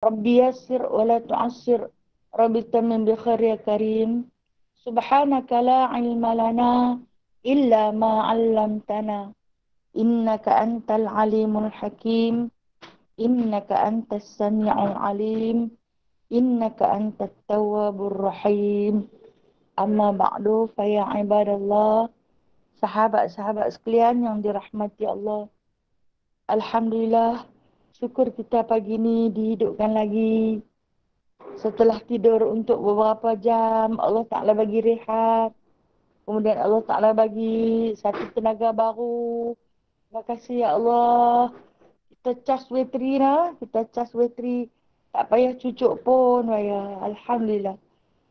Rabbi yassir wa la tu'assir. Rabbi tamim bi khair ya karim. Subhanaka la ilma lana illa ma 'allamtana. Innaka antal alimul hakim. Innaka antas sami'ul alim. Innaka antat tawwabur rahim. Amma ba'du fa ya ibadallah. Sahabat-sahabat sekalian yang dirahmati Allah. Alhamdulillah, syukur kita pagi ini dihidupkan lagi. Setelah tidur untuk beberapa jam, Allah Ta'ala bagi rehat. Kemudian Allah Ta'ala bagi satu tenaga baru. Terima kasih ya Allah. Kita cas bateri lah. Kita cas bateri. Tak payah cucuk pun. Raya. Alhamdulillah.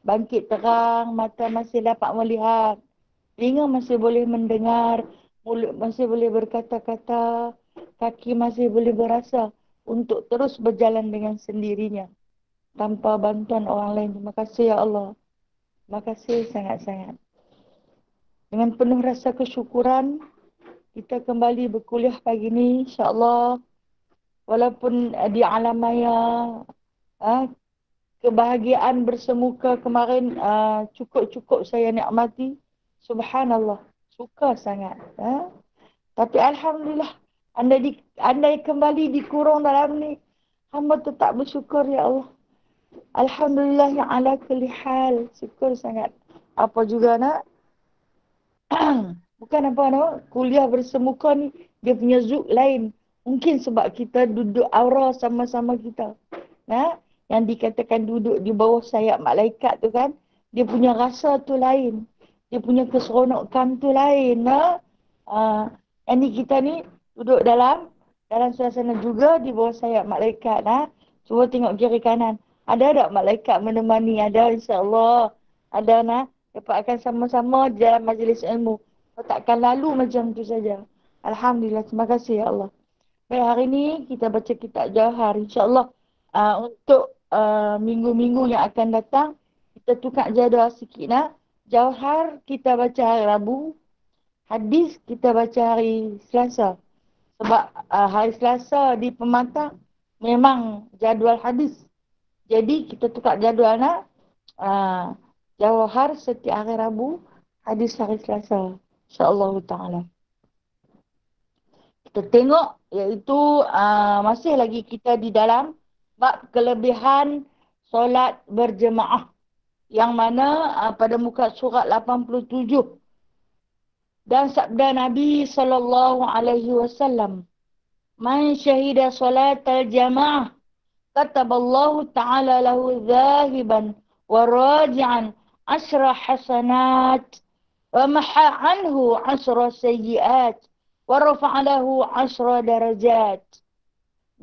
Bangkit terang, mata masih dapat melihat. Telinga masih boleh mendengar. Mulut masih boleh berkata-kata. Kaki masih boleh berasa. Untuk terus berjalan dengan sendirinya. Tanpa bantuan orang lain. Terima kasih ya Allah. Terima kasih sangat-sangat. Dengan penuh rasa kesyukuran, kita kembali berkuliah pagi ini, insyaAllah. Walaupun di alam maya, kebahagiaan bersemuka kemarin cukup-cukup saya nikmati. Subhanallah, suka sangat. Tapi Alhamdulillah, andai kembali dikurung dalam ni, hamba tetap bersyukur ya Allah. Alhamdulillah yang ala kulli hal. Syukur sangat. Apa juga nak? Bukan apa nak? Kuliah bersemuka ni, dia punya zuk lain. Mungkin sebab kita duduk aura sama-sama kita. Yang dikatakan duduk di bawah sayap malaikat tu kan. Dia punya rasa tu lain. Dia punya keseronokan tu lain. Yang ni kita ni duduk dalam suasana juga di bawah sayap malaikat. Cuba tengok kiri kanan. Ada tak malaikat menemani? Ada insyaAllah. Ada dapat akan sama-sama dalam majlis ilmu. Takkan lalu macam tu saja. Alhamdulillah. Terima kasih ya Allah. Baik, hari ini kita baca kitab Jauhar. InsyaAllah untuk minggu-minggu yang akan datang, kita tukar jadual sikit. Jauhar kita baca hari Rabu. Hadis kita baca hari Selasa. Sebab hari Selasa di Pematang memang jadual hadis. Jadi kita tukar jadual Jauhar setiap hari Rabu, hadis hari Selasa. InsyaAllah ta'ala. Kita tengok iaitu masih lagi kita di dalam bab kelebihan solat berjemaah. Yang mana pada muka surat 87. Dan sabda Nabi SAW. Man syahida solat al-jamaah. Kataballahu ta'ala lahu zahiban wa raji'an asra hasanat wa maha anhu asra sayyiat wa rafa'alahu asra darajat.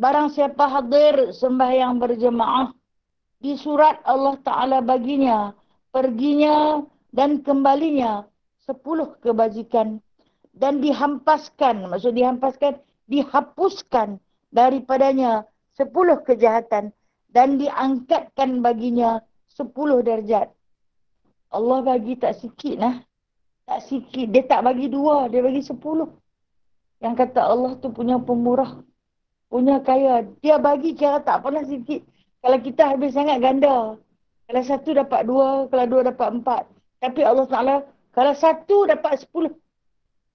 Barang siapa hadir sembahyang berjemaah, di surat Allah Ta'ala baginya, perginya dan kembalinya 10 kebajikan. Dan dihampaskan, maksud dihampaskan, dihapuskan daripadanya 10 kejahatan dan diangkatkan baginya 10 darjat. Allah bagi tak sikit Tak sikit. Dia tak bagi 2, dia bagi 10. Yang kata Allah tu punya pemurah, punya kaya. Dia bagi kira tak pernah sikit. Kalau kita habis sangat ganda. Kalau 1 dapat 2, kalau 2 dapat 4. Tapi Allah Ta'ala, kalau 1 dapat 10.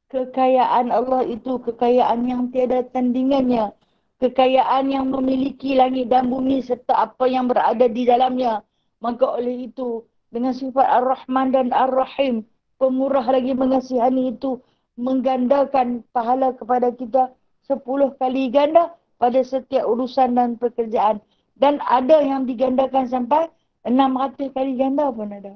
Kekayaan Allah itu kekayaan yang tiada tandingannya. Kekayaan yang memiliki langit dan bumi serta apa yang berada di dalamnya. Maka oleh itu, dengan sifat Ar-Rahman dan Ar-Rahim, pemurah lagi mengasihani itu, menggandakan pahala kepada kita 10 kali ganda pada setiap urusan dan pekerjaan. Dan ada yang digandakan sampai 600 kali ganda pun ada.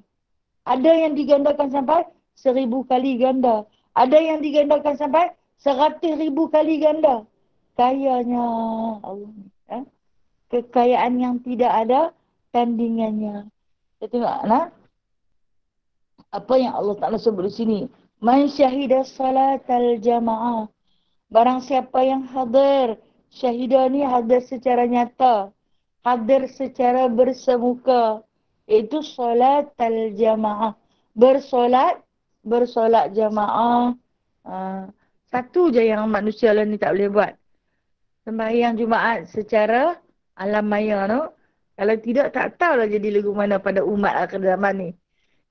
Ada yang digandakan sampai 1000 kali ganda. Ada yang digandakan sampai 100,000 kali ganda. Kayanya Allah. Kekayaan yang tidak ada tandingannya. Kita tengok apa yang Allah Ta'ala sebut di sini. Man syahida salatal jamaah. Barang siapa yang hadir. Syahidah ni hadir secara nyata. Hadir secara bersemuka. Itu salatal jamaah. Bersolat jamaah. Satu je yang manusia lain ni tak boleh buat. Sembahyang Jumaat secara alam maya tu. Kalau tidak, tak tahulah jadi lagu mana pada umat akhir zaman ni.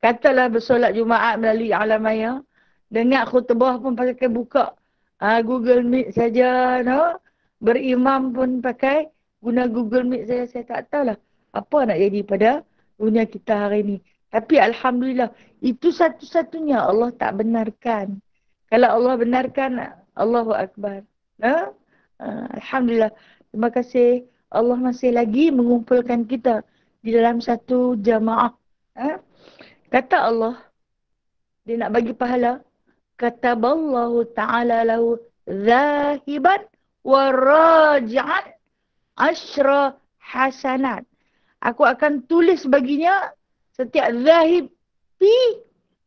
Katalah bersolat Jumaat melalui alam maya. Dengar khutbah pun pakai buka Google Meet saja. No? Berimam pun pakai guna Google Meet saja. Saya tak tahulah apa nak jadi pada dunia kita hari ni. Tapi Alhamdulillah, itu satu-satunya Allah tak benarkan. Kalau Allah benarkan, Allahu Akbar. No? Alhamdulillah. Terima kasih. Allah masih lagi mengumpulkan kita di dalam satu jamaah. Kata Allah, dia nak bagi pahala. Kataballahu ta'ala lahu zahiban wa raji'an asyra hasanat. Aku akan tulis baginya setiap zahib pi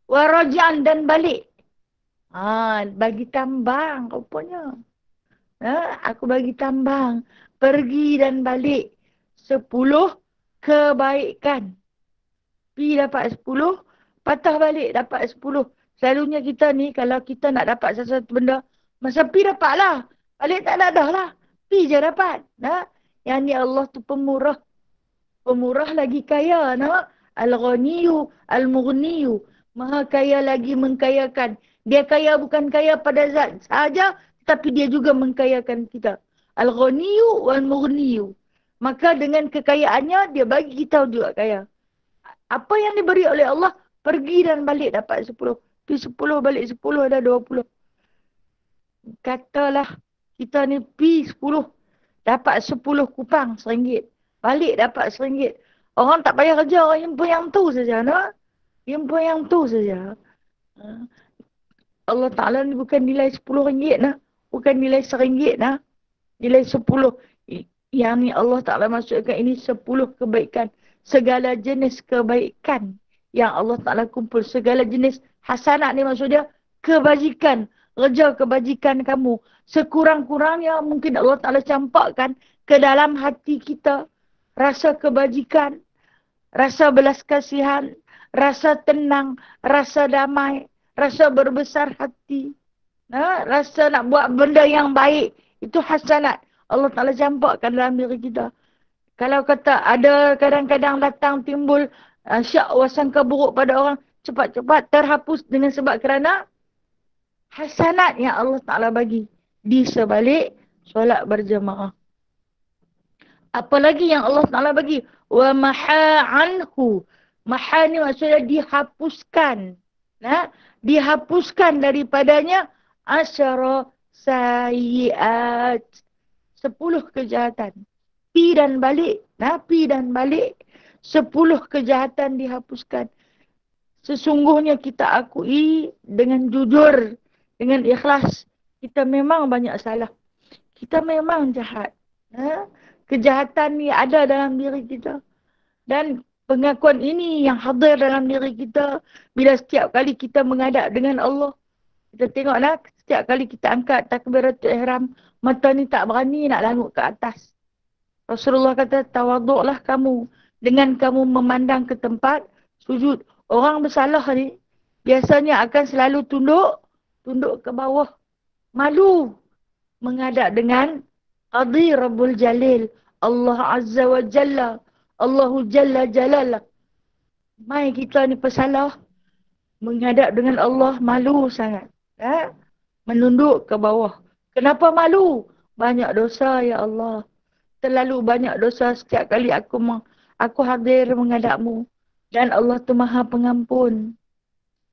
wa raji'an dan balik. Bagi tambang rupanya. Aku bagi tambang. Pergi dan balik. 10 kebaikan. Pi dapat 10, patah balik dapat 10. Selalunya kita ni, kalau kita nak dapat sesuatu benda, masa pi dapat lah. Balik tak ada lah. Pi je dapat. Yang ni Allah tu pemurah. Pemurah lagi kaya. Al-Ghaniyu, Al-Mughniyu. Maha kaya lagi mengkayakan. Dia kaya bukan kaya pada zat sahaja, tapi dia juga mengkayakan kita. Al-Ghaniyu, Al-Mughniyu. Maka dengan kekayaannya, dia bagi kita juga kaya. Apa yang diberi oleh Allah, pergi dan balik dapat 10. Pergi 10, balik 10, ada 20. Katalah, kita ni pergi 10, dapat 10 kupang RM1. Balik dapat RM1. Orang tak payah kerja, orang jumpa yang tu saja. Jumpa yang tu saja. Allah Ta'ala ni bukan nilai RM10. Bukan nilai RM1. Nilai 10. Yang ni Allah Ta'ala maksudkan ini 10 kebaikan. Segala jenis kebaikan yang Allah Ta'ala kumpul. Segala jenis hasanat ni maksudnya kebajikan. Kerja kebajikan kamu. Sekurang-kurangnya mungkin Allah Ta'ala campakkan ke dalam hati kita. Rasa kebajikan. Rasa belas kasihan. Rasa tenang. Rasa damai. Rasa berbesar hati. Rasa nak buat benda yang baik. Itu hasanat. Allah Ta'ala campakkan dalam diri kita. Kalau kata ada kadang-kadang datang timbul syak wasangka buruk pada orang, cepat-cepat terhapus dengan sebab kerana hasanat yang Allah Ta'ala bagi di sebalik solat berjemaah. Apalagi yang Allah Ta'ala bagi? Wa maha anhu. Maha ni maksudnya dihapuskan. Dihapuskan daripadanya asyara sayyiat. 10 kejahatan. Pi dan balik. Pi dan balik. 10 kejahatan dihapuskan. Sesungguhnya kita akui dengan jujur. Dengan ikhlas. Kita memang banyak salah. Kita memang jahat. Kejahatan ni ada dalam diri kita. Dan pengakuan ini yang hadir dalam diri kita. Bila setiap kali kita menghadap dengan Allah. Kita tengoklah. Setiap kali kita angkat takbiratul ihram. Mata ni tak berani nak langut ke atas. Rasulullah kata, tawaduklah kamu dengan kamu memandang ke tempat sujud. Orang bersalah ni, biasanya akan selalu tunduk ke bawah. Malu menghadap dengan Qadi Rabbul Jalil. Allah Azza wa Jalla. Allahu Jalla Jalalah. Mai kita ni pesalah. Menghadap dengan Allah, malu sangat. Menunduk ke bawah. Kenapa malu? Banyak dosa, ya Allah. Terlalu banyak dosa setiap kali aku hadir menghadapmu. Dan Allah tu maha pengampun.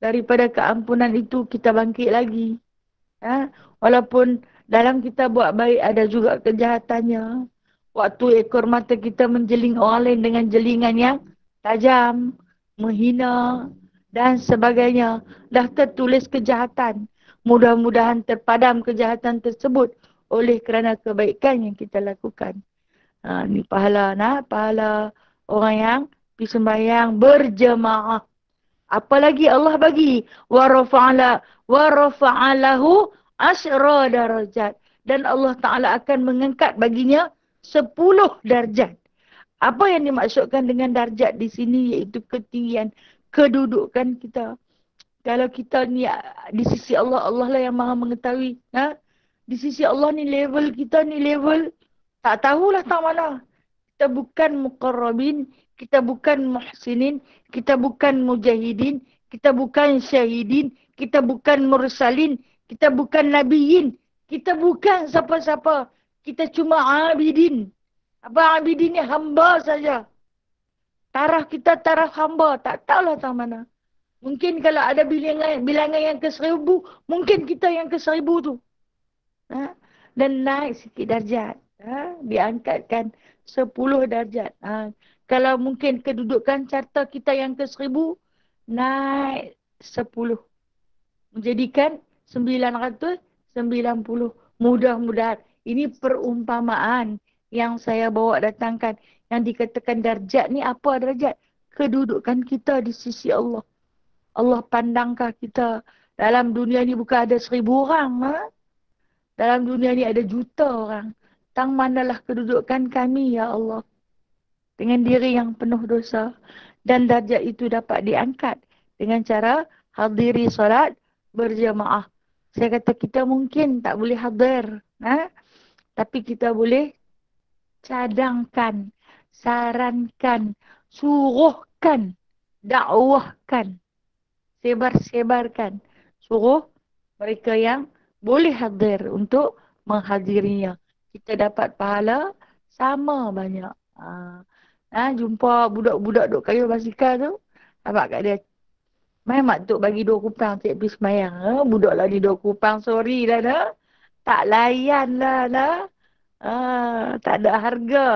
Daripada keampunan itu kita bangkit lagi. Walaupun dalam kita buat baik ada juga kejahatannya. Waktu ekor mata kita menjeling orang lain dengan jelingan yang tajam. Menghina dan sebagainya. Dah tertulis kejahatan. Mudah-mudahan terpadam kejahatan tersebut. Oleh kerana kebaikan yang kita lakukan. Ni pahala pahala orang yang pergi sembahyang berjemaah. Apalagi Allah bagi wa rafa'alahu asyra darajat, dan Allah Taala akan mengangkat baginya 10 darjat. Apa yang dimaksudkan dengan darjat di sini iaitu ketinggian kedudukan kita. Kalau kita ni di sisi Allah, Allah lah yang maha mengetahui. Di sisi Allah ni level kita ni level tak tahulah tak mana. kita bukan muqarrabin, kita bukan muhsinin, kita bukan mujahidin, kita bukan syahidin, kita bukan mursalin, kita bukan nabiyin, kita bukan siapa-siapa. Kita cuma abidin. Apa abidin ni? Hamba saja. Taraf kita taraf hamba. Tak tahulah tang mana. Mungkin kalau ada bilangan yang ke-1000, mungkin kita yang ke-1000 tu. Ha? Dan naik sikit darjat. Ha? Diangkatkan 10 darjat. Ha? Kalau mungkin kedudukan carta kita yang ke-1000, naik 10. Menjadikan 990. Mudah-mudahan. Ini perumpamaan yang saya bawa datangkan. Yang dikatakan darjat ni apa darjat? Kedudukan kita di sisi Allah. Allah pandangkah kita dalam dunia ni bukan ada 1000 orang. Ha? Dalam dunia ni ada juta orang. Tang manalah kedudukan kami, ya Allah. Dengan diri yang penuh dosa. Dan darjat itu dapat diangkat. Dengan cara hadiri solat berjamaah. Saya kata kita mungkin tak boleh hadir. Ha? Tapi kita boleh cadangkan, sarankan, suruhkan, dakwahkan. Sebar-sebarkan. Suruh mereka yang boleh hadir untuk menghadirinya. Kita dapat pahala sama banyak. Jumpa budak-budak duk kayu basikal tu. Nampak kat dia. Mai mak tok bagi 2 kupang cik pergi semayang. Budak lah ni 2 kupang. Sorry dah dah. Tak layan lah dah. Tak ada harga.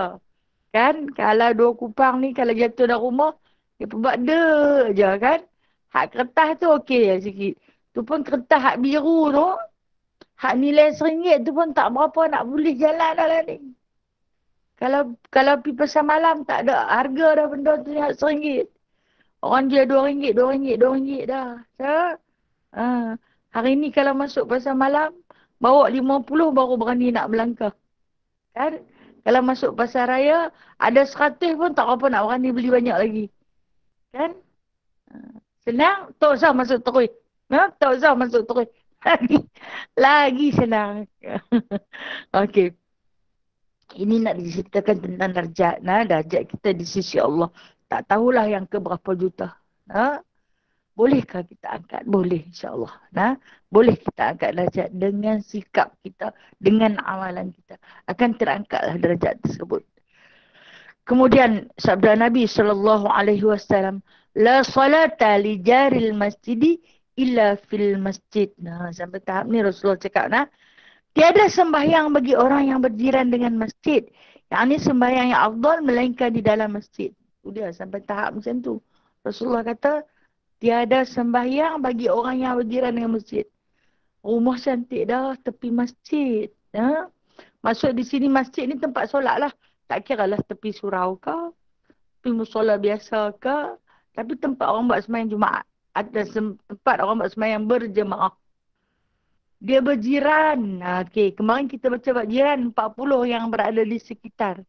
Kan? Kalau 2 kupang ni kalau jatuh dalam rumah. Dia buat dek je kan. Hak kertas tu okey je sikit. Tu pun kertas hak biru tu. Hak nilai RM1 tu pun tak berapa nak boleh jalan dah lah ni. Kalau pergi pasar malam tak ada harga dah benda tu hak RM1. Orang jual RM2, RM2 dah. So, hari ni kalau masuk pasar malam, bawa 50 baru berani nak melangkah. Kan? Kalau masuk pasar raya, ada 100 pun tak apa nak berani beli banyak lagi. Kan? Senang, tak usah masuk terus. Tak usah masuk terus. Lagi senang. Okey. Ini nak diceritakan tentang darjat. Darjat kita di sisi Allah. Tak tahulah yang ke berapa juta. Bolehkah kita angkat? Boleh insyaAllah. Boleh kita angkat darjat dengan sikap kita. Dengan amalan kita. Akan terangkatlah darjat tersebut. Kemudian sabda Nabi SAW. La salata li jaril masjidi illa fil masjid. Sampai tahap ni Rasulullah cakap. Tiada sembahyang bagi orang yang berjiran dengan masjid. Yang ni sembahyang yang afdal melainkan di dalam masjid. Sudah sampai tahap macam tu. Rasulullah kata, tiada sembahyang bagi orang yang berjiran dengan masjid. Rumah cantik dah, tepi masjid. Maksud di sini masjid ni tempat solat lah. Tak kira lah tepi surau ke, tepi musola biasa ke. Tapi tempat orang buat sembahyang Jumaat. Ada tempat orang buat sembahyang berjemaah. Dia berjiran. Okey, kemarin kita baca berjiran 40 yang berada di sekitar.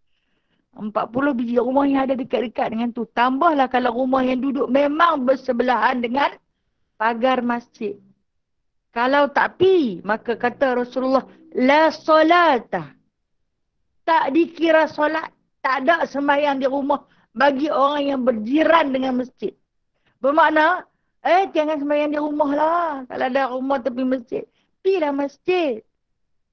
40 biji rumah yang ada dekat-dekat dengan tu. Tambahlah kalau rumah yang duduk memang bersebelahan dengan pagar masjid. Kalau tak pi, maka kata Rasulullah, la solata. Tak dikira solat. Tak ada sembahyang di rumah bagi orang yang berjiran dengan masjid. Bermakna, jangan sembahyang di rumah lah. Kalau ada rumah tepi masjid. Pergilah masjid.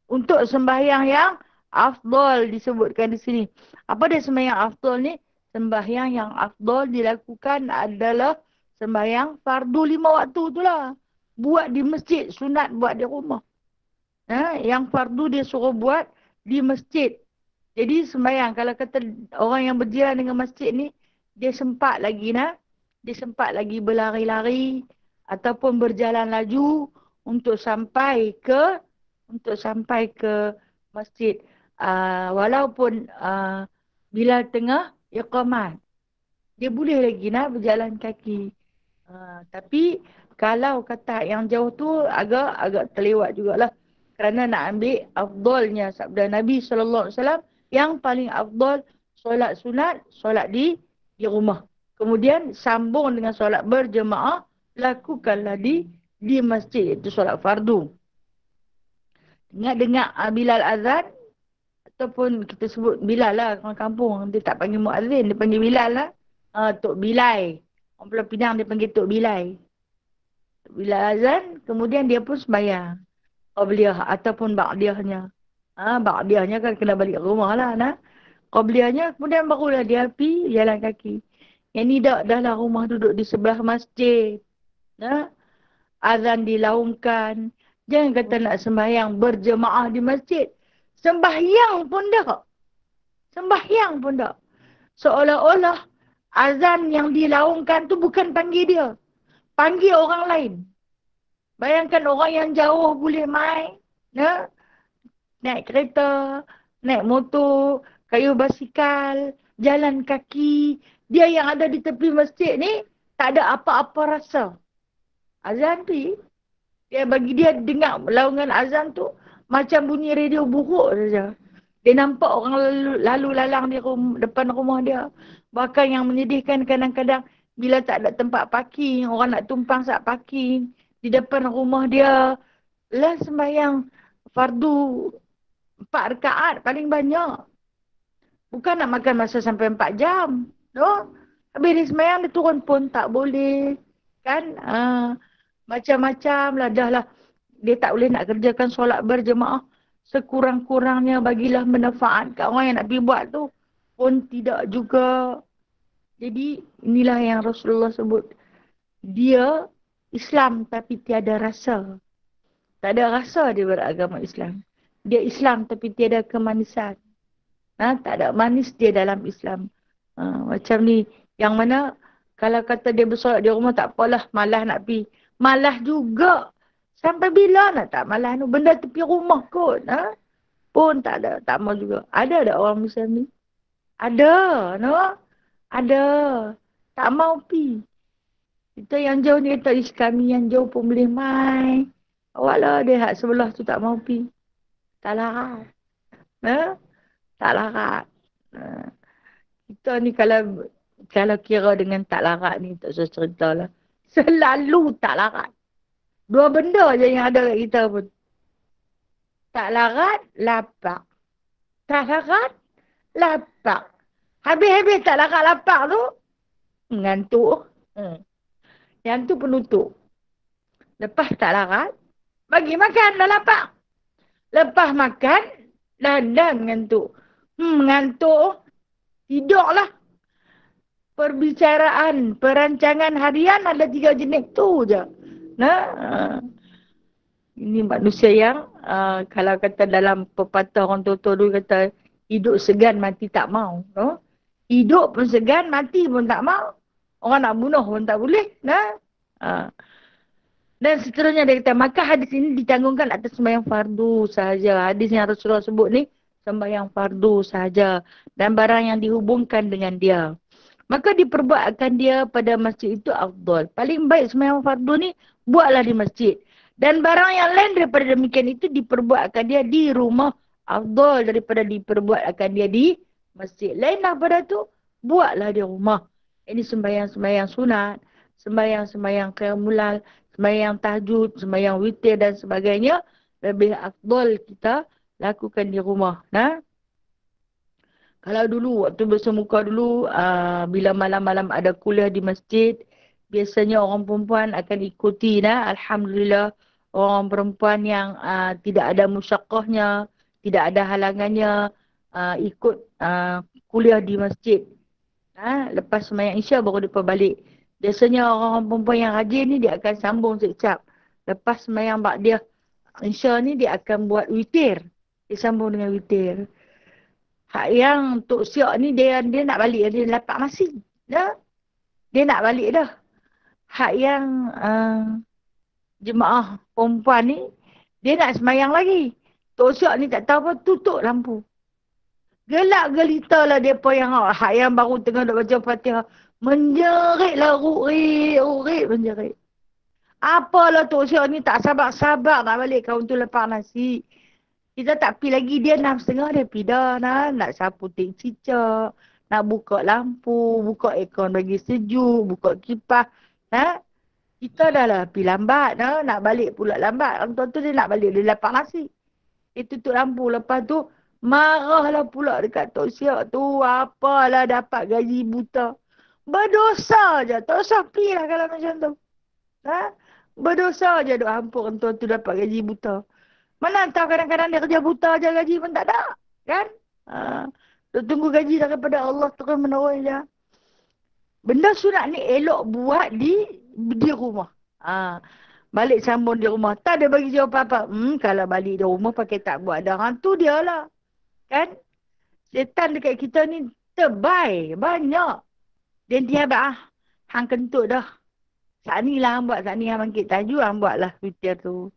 Untuk sembahyang yang afdal disebutkan di sini. Apa dia sembahyang afdal ni? Sembahyang yang afdal dilakukan adalah sembahyang fardu 5 waktu tu lah. Buat di masjid, sunat buat di rumah. Yang fardu dia suruh buat di masjid. Jadi sembahyang, kalau kata orang yang berjiran dengan masjid ni, dia sempat lagi dia sempat lagi berlari-lari ataupun berjalan laju untuk sampai ke masjid. Walaupun bila tengah iqamat, dia boleh lagi berjalan kaki. Tapi kalau kata yang jauh tu agak terlewat jugalah. Kerana nak ambil afdalnya sabda Nabi SAW, yang paling afdal solat sunat, solat di rumah. Kemudian sambung dengan solat berjemaah, lakukanlah di masjid, itu solat fardu. Dengar Bilal azan, Ataupun kita sebut Bilal lah, orang kampung. Dia tak panggil muazzin, dia panggil Bilal lah. Tok Bilal. Orang Pulau Pinang dia panggil Tok Bilal. Tok Bilal azan, kemudian dia pun sembahyang. Qabliyah ataupun ba'diyahnya. Ba'diyahnya kan kena balik rumah lah. Nah. Qabliyahnya, kemudian barulah dia pergi jalan kaki. Yang ni dah lah rumah duduk di sebelah masjid. Nah. Azan dilaungkan. Jangan kata nak sembahyang berjemaah di masjid. Sembahyang pun tak. Sembahyang pun tak. Seolah-olah azan yang dilaungkan tu bukan panggil dia. Panggil orang lain. Bayangkan orang yang jauh boleh main. Ya? Naik kereta, naik motor, kayu basikal, jalan kaki. Dia yang ada di tepi masjid ni tak ada apa-apa rasa. Azan tu, dia bagi dia dengar laungan azan tu macam bunyi radio buruk saja. Dia nampak orang lalu lalang di depan rumah dia. Bahkan yang menyedihkan kadang-kadang bila tak ada tempat parking, orang nak tumpang saat parking di depan rumah dia. Lah sembahyang fardu 4 rakaat paling banyak. Bukan nak makan masa sampai 4 jam. No? Habis dia sembahyang dia turun pun tak boleh. Kan? Macam-macam lah dah lah. Dia tak boleh nak kerjakan solat berjemaah. Sekurang-kurangnya bagilah manfaat kat orang yang nak pergi buat tu. Pun tidak juga. Jadi inilah yang Rasulullah sebut. Dia Islam tapi tiada rasa. Tak ada rasa dia beragama Islam. Dia Islam tapi tiada kemanisan. Tak ada manis dia dalam Islam. Macam ni. Yang mana kalau kata dia bersolat di rumah tak apalah. Malah nak pergi. Malah juga. Sampai bila nak tak malah tu? Benda tepi rumah kot. Pun tak ada. Tak mau juga. Ada orang Muslim ni? Ada. No? Ada. Tak mau pi. Kita yang jauh ni kata kami yang jauh pun boleh main. Awak lah dia hak sebelah tu tak mau pi. Tak larat. Tak larat. Kita ni kalau kira dengan tak larat ni tak usah cerita lah. Selalu tak larat. 2 benda je yang ada kat kita pun. Tak larat, lapar. Tak larat, lapar. Habis-habis tak larat, lapar tu, ngantuk. Yang tu penutup. Lepas tak larat, bagi makan dah lapar. Lepas makan, dah ngantuk. Ngantuk, tidurlah. Perbicaraan, perancangan harian ada 3 jenis tu je. Ini manusia yang kalau kata dalam pepatah orang tua-tua dulu kata hidup segan mati tak mau. Hidup pun segan, mati pun tak mau. Orang nak bunuh pun tak boleh. Dan seterusnya dia kata, maka hadis ini ditanggungkan atas sembahyang fardu sahaja. Hadis yang Rasulullah sebut ni, sembahyang fardu sahaja. Dan barang yang dihubungkan dengan dia. Maka diperbuatkan dia pada masjid itu afdal. Paling baik sembahyang fardu ni, buatlah di masjid. Dan barang yang lain daripada demikian itu diperbuatkan dia di rumah afdal daripada diperbuatkan dia di masjid. Lain daripada tu, buatlah di rumah. Ini sembahyang-sembahyang sunat, sembahyang-sembahyang qiyamul, sembahyang tahajud, sembahyang witir dan sebagainya. Lebih afdal kita lakukan di rumah. Kalau dulu, waktu bersemuka dulu, bila malam-malam ada kuliah di masjid, biasanya orang perempuan akan ikuti. Alhamdulillah, orang perempuan yang tidak ada musyaqqahnya, tidak ada halangannya, ikut kuliah di masjid. Lepas sembahyang Isya baru dia balik. Biasanya orang perempuan yang rajin ni dia akan sambung sekejap. Lepas sembahyang Ba'diyah Isya ni dia akan buat witir. Dia sambung dengan witir. Hak yang Tok Siok ni dia nak balik, dia lapak nasi. Dia nak balik dah. Hak yang jemaah perempuan ni, dia nak sembahyang lagi. Tok Siok ni tak tahu apa, tutup lampu. Gelak gelita lah dia pun yang hak yang baru tengah nak baca Fatihah. Menjerit lah, urik menjerit. Apalah Tok Siok ni tak sabar-sabar nak balik kau untuk lepak nasi. Kita tak pergi lagi, dia 6.30 dia pergi dah. Nak sapu tik cicak, nak buka lampu, buka aircon bagi sejuk, buka kipas. Kita dah lah pergi lambat. Nak balik pula lambat. Orang tu dia nak balik, dia lepak nasi. Dia tutup lampu. Lepas tu Marahlah pula dekat Tok Siak tu. Apalah dapat gaji buta. Berdosa je. Tak usah pergi lah kalau macam tu. Ha? Berdosa je duk hampuk tuan tu dapat gaji buta. Mana tahu kadang-kadang dia kerja buta je gaji pun tak ada. Kan? Ha. Dia tunggu gaji daripada Allah terus menerus je. Benda sunat ni elok buat di rumah. Ha. Balik sambung di rumah. Tak ada bagi jawab apa-apa. Kalau balik di rumah pakai tak buat dah. Tu dia lah. Kan? Setan dekat kita ni terbaik. Banyak. Dan dia hang kentut dah. Saat ni lah hang buat. Saat ni hang bangkit tajuk. Hang buat lah witir tu.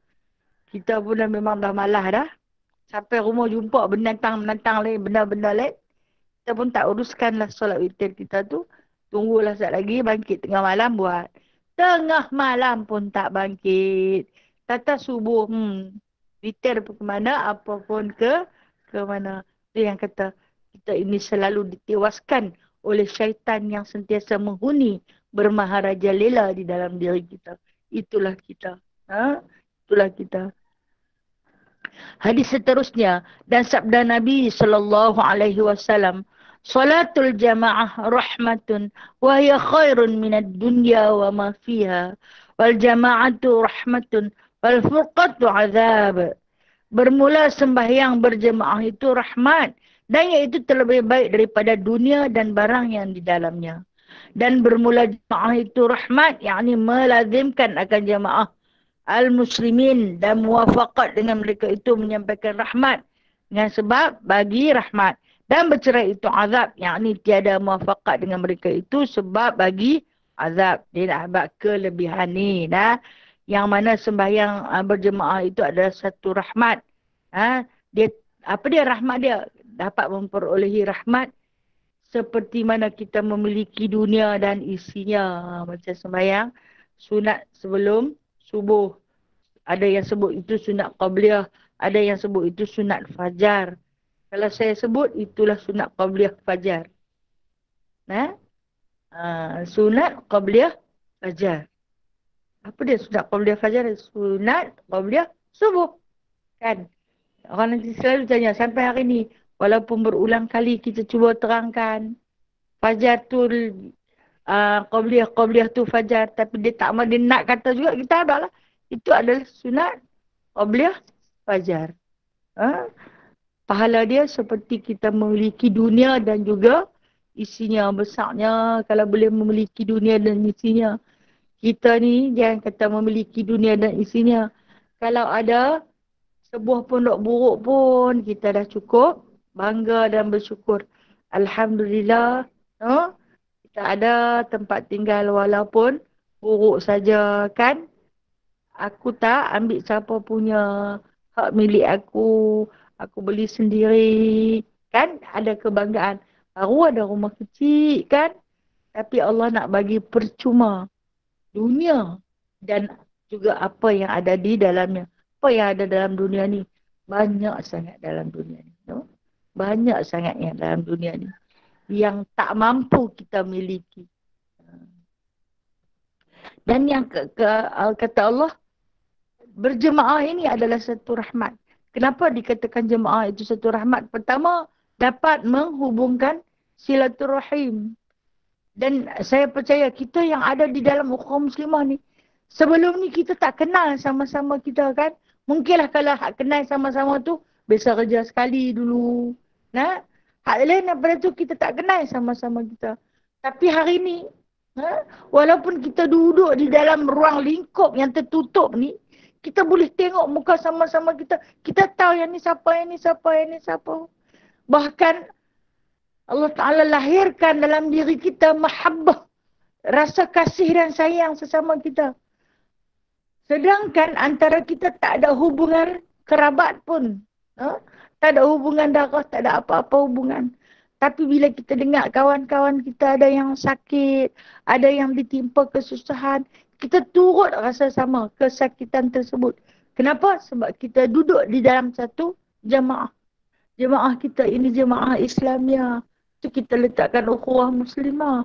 Kita pun dah memang dah malas dah. Sampai rumah jumpa menantang lain. Benda-benda lain. Kita pun tak uruskan lah solat witir kita tu. Tunggulah sekejap lagi. Bangkit tengah malam buat. Tengah malam pun tak bangkit. Tata subuh. Witir pun ke mana. Apa pun ke mana. Dia yang kata. Kita ini selalu ditewaskan oleh syaitan yang sentiasa menghuni. Bermaharaja lela di dalam diri kita. Itulah kita. Itulah kita. Hadis seterusnya. Dan sabda Nabi SAW. Salatul jamaah rahmatun wa hiya khairun minad dunya wa ma fiha wal jama'atu rahmatun wal furqatu azab. Bermula sembahyang berjemaah itu rahmat dan iaitu terlebih baik daripada dunia dan barang yang di dalamnya. Dan bermula jemaah itu rahmat, yakni melazimkan akan jemaah al-muslimin dan muwafaqat dengan mereka itu menyampaikan rahmat dengan sebab bagi rahmat. Dan bercerai itu azab, yakni tiada muwafaqat dengan mereka itu sebab bagi azab. Dia nak abad kelebihan ni. Yang mana sembahyang berjemaah itu adalah satu rahmat. Apa dia rahmat dia? Dapat memperolehi rahmat seperti mana kita memiliki dunia dan isinya. Macam sembahyang sunat sebelum subuh. Ada yang sebut itu sunat qabliyah. Ada yang sebut itu sunat fajar. Kalau saya sebut, itulah sunat qabliyah fajar. Sunat qabliyah fajar. Apa dia sunat qabliyah fajar? Sunat qabliyah subuh. Kan? Orang nanti selalu tanya, sampai hari ni, walaupun berulang kali kita cuba terangkan, fajar tu, qabliyah tu fajar, tapi dia tak mahu, dia nak kata juga, kita ada lah. Itu adalah sunat qabliyah fajar. Pahala dia seperti kita memiliki dunia dan juga isinya. Besarnya kalau boleh memiliki dunia dan isinya. Kita ni jangan kata memiliki dunia dan isinya. Kalau ada sebuah pondok buruk pun kita dah cukup bangga dan bersyukur. Alhamdulillah. Kita ada tempat tinggal walaupun buruk saja kan. Aku tak ambil siapa punya hak milik aku. Aku beli sendiri. Kan? Ada kebanggaan. Baru ada rumah kecil kan? Tapi Allah nak bagi percuma. Dunia. Dan juga apa yang ada di dalamnya. Apa yang ada dalam dunia ni? Banyak sangat dalam dunia ni. Banyak sangat yang dalam dunia ni. Yang tak mampu kita miliki. Dan yang kata Allah. Berjemaah ini adalah satu rahmat. Kenapa dikatakan jemaah itu satu rahmat? Pertama, dapat menghubungkan silaturahim. Dan saya percaya kita yang ada di dalam ukhuwah muslimah ni, sebelum ni kita tak kenal sama-sama kita kan. Mungkinlah kalau kenal sama-sama tu, biasa kerja sekali dulu. Hak lain daripada tu kita tak kenal sama-sama kita. Tapi hari ni, walaupun kita duduk di dalam ruang lingkup yang tertutup ni, kita boleh tengok muka sama-sama kita. Kita tahu yang ni siapa, yang ni siapa, yang ni siapa. Bahkan Allah Ta'ala lahirkan dalam diri kita mahabbah. Rasa kasih dan sayang sesama kita. Sedangkan antara kita tak ada hubungan kerabat pun. Tak ada hubungan darah, tak ada apa-apa hubungan. Tapi bila kita dengar kawan-kawan kita ada yang sakit, ada yang ditimpa kesusahan, kita turut rasa sama kesakitan tersebut. Kenapa? Sebab kita duduk di dalam satu jemaah. Jemaah kita ini jemaah Islamia. Itu kita letakkan ukhuwah muslimah.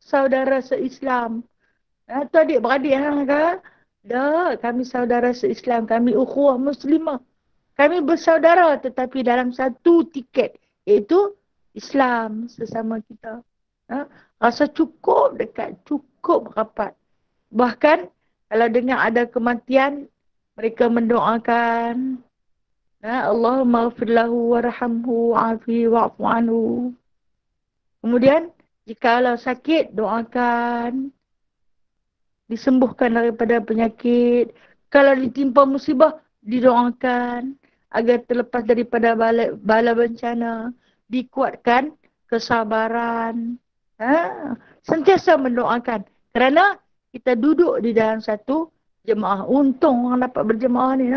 Saudara se-Islam. Tu adik-beradik kan? Dah, kami saudara se-Islam. Kami ukhuwah muslimah. Kami bersaudara tetapi dalam satu tiket. Iaitu Islam sesama kita. Ha? Rasa cukup dekat, cukup rapat. Bahkan kalau dengar ada kematian, mereka mendoakan. Allahumma ghafirlahu warhamhu wa'afi wa'fu anhu. Kemudian, jikalau sakit, doakan. Disembuhkan daripada penyakit. Kalau ditimpa musibah, didoakan. Agar terlepas daripada bala bencana. Dikuatkan kesabaran. Sentiasa mendoakan. Kerana kita duduk di dalam satu jemaah. Untung orang dapat berjemaah ni.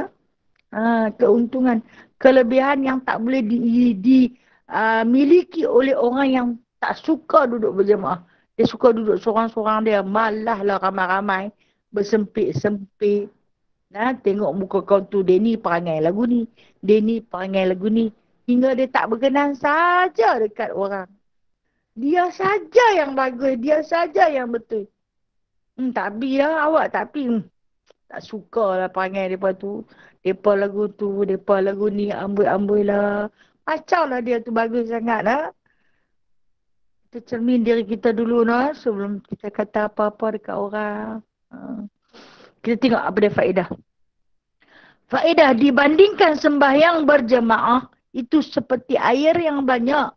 Keuntungan, kelebihan yang tak boleh dimiliki oleh orang yang tak suka duduk berjemaah. Dia suka duduk seorang-seorang dia. Malahlah ramai-ramai. Bersempit-sempit. Tengok muka kau tu. Dia ni perangai lagu ni. Dia ni perangai lagu ni. Hingga dia tak berkenan saja dekat orang. Dia saja yang bagus. Dia saja yang betul. Tapi lah awak. Tapi tak suka lah perangai mereka tu. Mereka lagu tu, mereka lagu ni, amboi-amboi lah. Macam lah dia tu bagus sangat lah. Kita cermin diri kita dulu lah. Sebelum kita kata apa-apa dekat orang. Kita tengok apa dia faedah. Faedah dibandingkan sembahyang berjemaah. Itu seperti air yang banyak.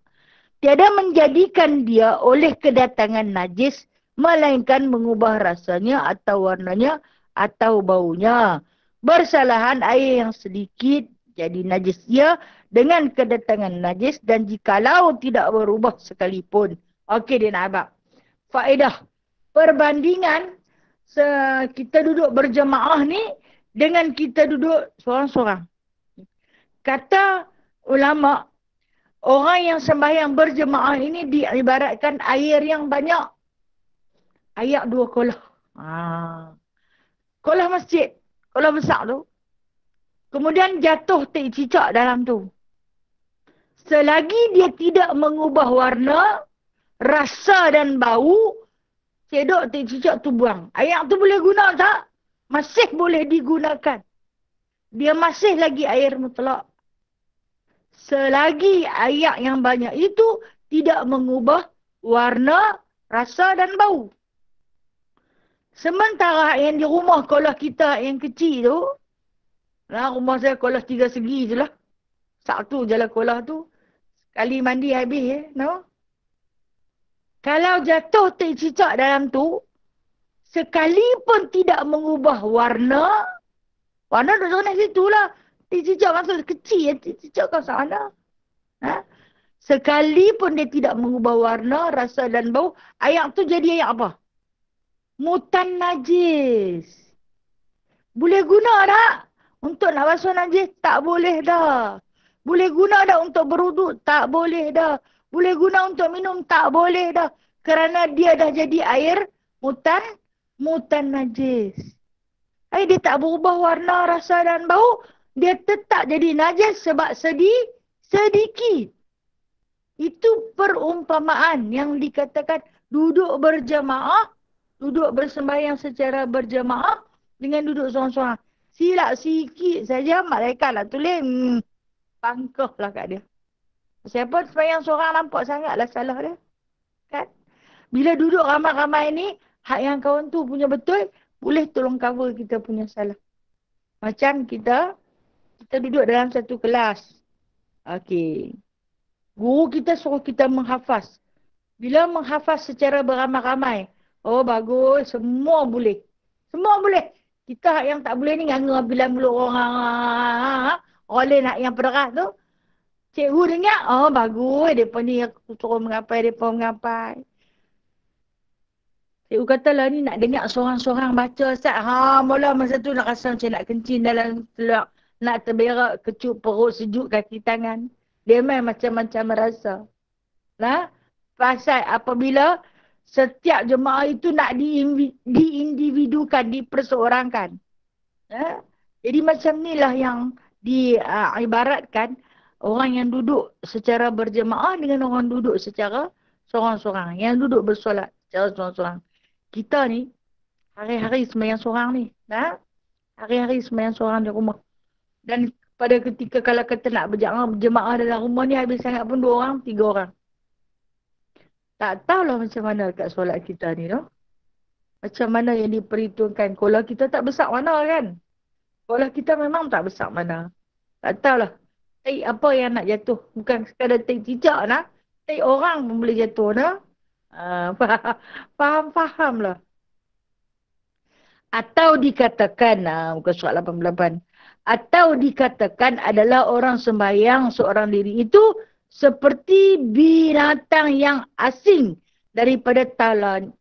Tiada menjadikan dia oleh kedatangan najis. Melainkan mengubah rasanya atau warnanya atau baunya. Bersalahan air yang sedikit jadi najis ia dengan kedatangan najis dan jikalau tidak berubah sekalipun. Okey dia nak abang. Faedah. Perbandingan kita duduk berjemaah ni dengan kita duduk seorang-seorang. Kata ulama, orang yang sembahyang berjemaah ini diibaratkan air yang banyak. Ayak 2 kolah. Kolah masjid. Kolah besar tu. Kemudian jatuh tik cicak dalam tu. Selagi dia tidak mengubah warna, rasa dan bau, cedok tik cicak tu buang. Ayak tu boleh guna tak? Masih boleh digunakan. Dia masih lagi air mutlak. Selagi ayak yang banyak itu tidak mengubah warna, rasa dan bau. Sementara yang di rumah kolah kita yang kecil tu, rumah saya kolah 3 segi je lah. Satu je lah kolah tu. Sekali mandi habis no? Kalau jatuh tik cicak dalam tu, sekalipun tidak mengubah warna duduk sana situ lah. Tik cicak masuk kecil, tik cicak kau sana. Sekalipun dia tidak mengubah warna, rasa dan bau, ayak tu jadi ayak apa? Mutan najis. Boleh guna tak? Untuk nak basuh najis? Tak boleh dah. Boleh guna tak untuk beruduk? Tak boleh dah. Boleh guna untuk minum? Tak boleh dah. Kerana dia dah jadi air mutan najis. Dia tak berubah warna, rasa dan bau. Dia tetap jadi najis sebab sedikit. Itu perumpamaan yang dikatakan duduk berjemaah. Duduk bersembahyang secara berjemaah dengan duduk seorang-seorang. Silap sikit saja malaikat lah tulis. Pangkah lah kat dia. Siapa sembahyang seorang nampak sangatlah salah dia. Kan? Bila duduk ramai-ramai ni, hak yang kawan tu punya betul, boleh tolong cover kita punya salah. Macam kita duduk dalam satu kelas. Okey. Guru kita suruh kita menghafaz. Bila menghafaz secara beramai-ramai, oh bagus, semua boleh. Semua boleh. Kita yang tak boleh ni nganga bila mulut orang. Oleh nak yang pederas tu. Cikgu dengar, oh bagus. Mereka ni aku suruh mengapai, mereka mengapai. Cikgu kata lah ni nak dengar seorang-seorang baca Ustaz. Mula masa tu nak rasa macam nak kencing dalam telak. Nak terberak, kecup perut, sejuk kaki tangan. Dia main macam-macam rasa. Pasal apabila setiap jemaah itu nak diindividukan, diperseorangkan. Jadi macam inilah yang diibaratkan orang yang duduk secara berjemaah dengan orang duduk secara seorang-seorang. Yang duduk bersolat secara seorang-seorang. Kita ni, hari-hari sembahyang seorang ni. Hari-hari sembahyang seorang di rumah. Dan pada ketika kalau kita nak berjemaah dalam rumah ni habis sangat pun 2 orang, 3 orang. Tak tahulah macam mana kat solat kita ni, no? Macam mana yang diperhitungkan. Kalau kita tak besar mana kan? Kalau kita memang tak besar mana. Tak tahulah. Apa yang nak jatuh. Bukan sekadar cicak nak. Orang pun boleh jatuh, no? Faham lah. Atau dikatakan, muka surat 88. Atau dikatakan adalah orang sembahyang seorang diri itu seperti binatang yang asing daripada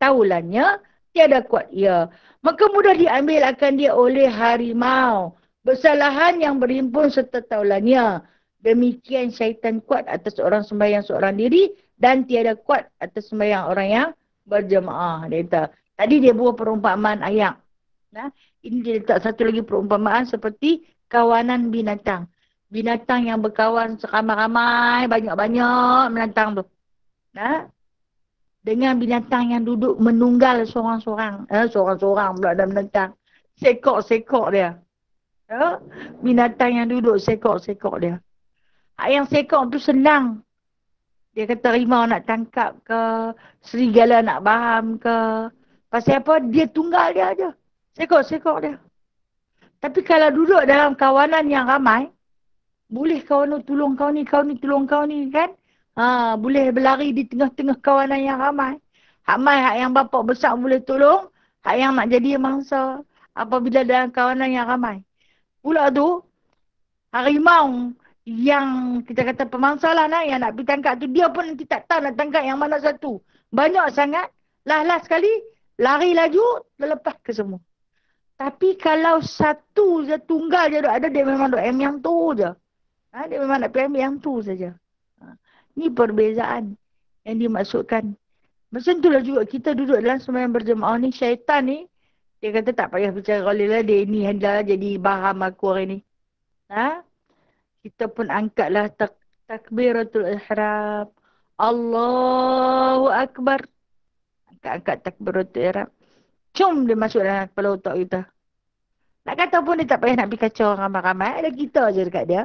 taulannya, tiada kuat ia. Maka mudah diambil akan dia oleh harimau. Bersalahan yang berhimpun serta taulannya. Demikian syaitan kuat atas orang sembahyang seorang diri dan tiada kuat atas sembahyang orang yang berjemaah. Tadi dia buat perumpamaan ayat. Nah, ini dia letak satu lagi perumpamaan seperti kawanan binatang. Binatang yang berkawan seramai-ramai, banyak-banyak binatang tu. Nah, dengan binatang yang duduk menunggal seorang-seorang. Seorang-seorang pula dalam binatang. Sekok-sekok dia. Binatang yang duduk sekok-sekok dia. Yang sekok tu senang. Dia kata rimau nak tangkap ke, serigala nak baham ke. Pasal apa? Dia tunggal dia aja. Sekok-sekok dia. Tapi kalau duduk dalam kawanan yang ramai, boleh kawan tu tolong kau ni tolong kau ni kan? Boleh berlari di tengah-tengah kawanan yang ramai. Hak yang bapak besar boleh tolong, hak yang nak jadi mangsa apabila dalam kawanan yang ramai. Pula tu, harimau yang kita kata pemangsa lah yang nak pergi tangkap tu, dia pun nanti tak tahu nak tangkap yang mana satu. Banyak sangat, lah sekali, lari laju, terlepas ke semua. Tapi kalau satu je, tunggal je ada, dia memang duk ambil yang tu je. Dia memang nak ambil yang tu saja. Ni perbezaan yang dimaksudkan. Macam itulah juga kita duduk dalam sembahyang berjemaah ni, syaitan ni, dia kata tak payah bicara oleh dia ni hendak jadi baham aku hari ni. Kita pun angkatlah takbiratul ihram. Allahu Akbar. Angkat takbiratul ihram. Dia masuk dalam kepala otak kita. Nak kata pun dia tak payah nak pergi kacau ramai-ramai. Ada kita je dekat dia.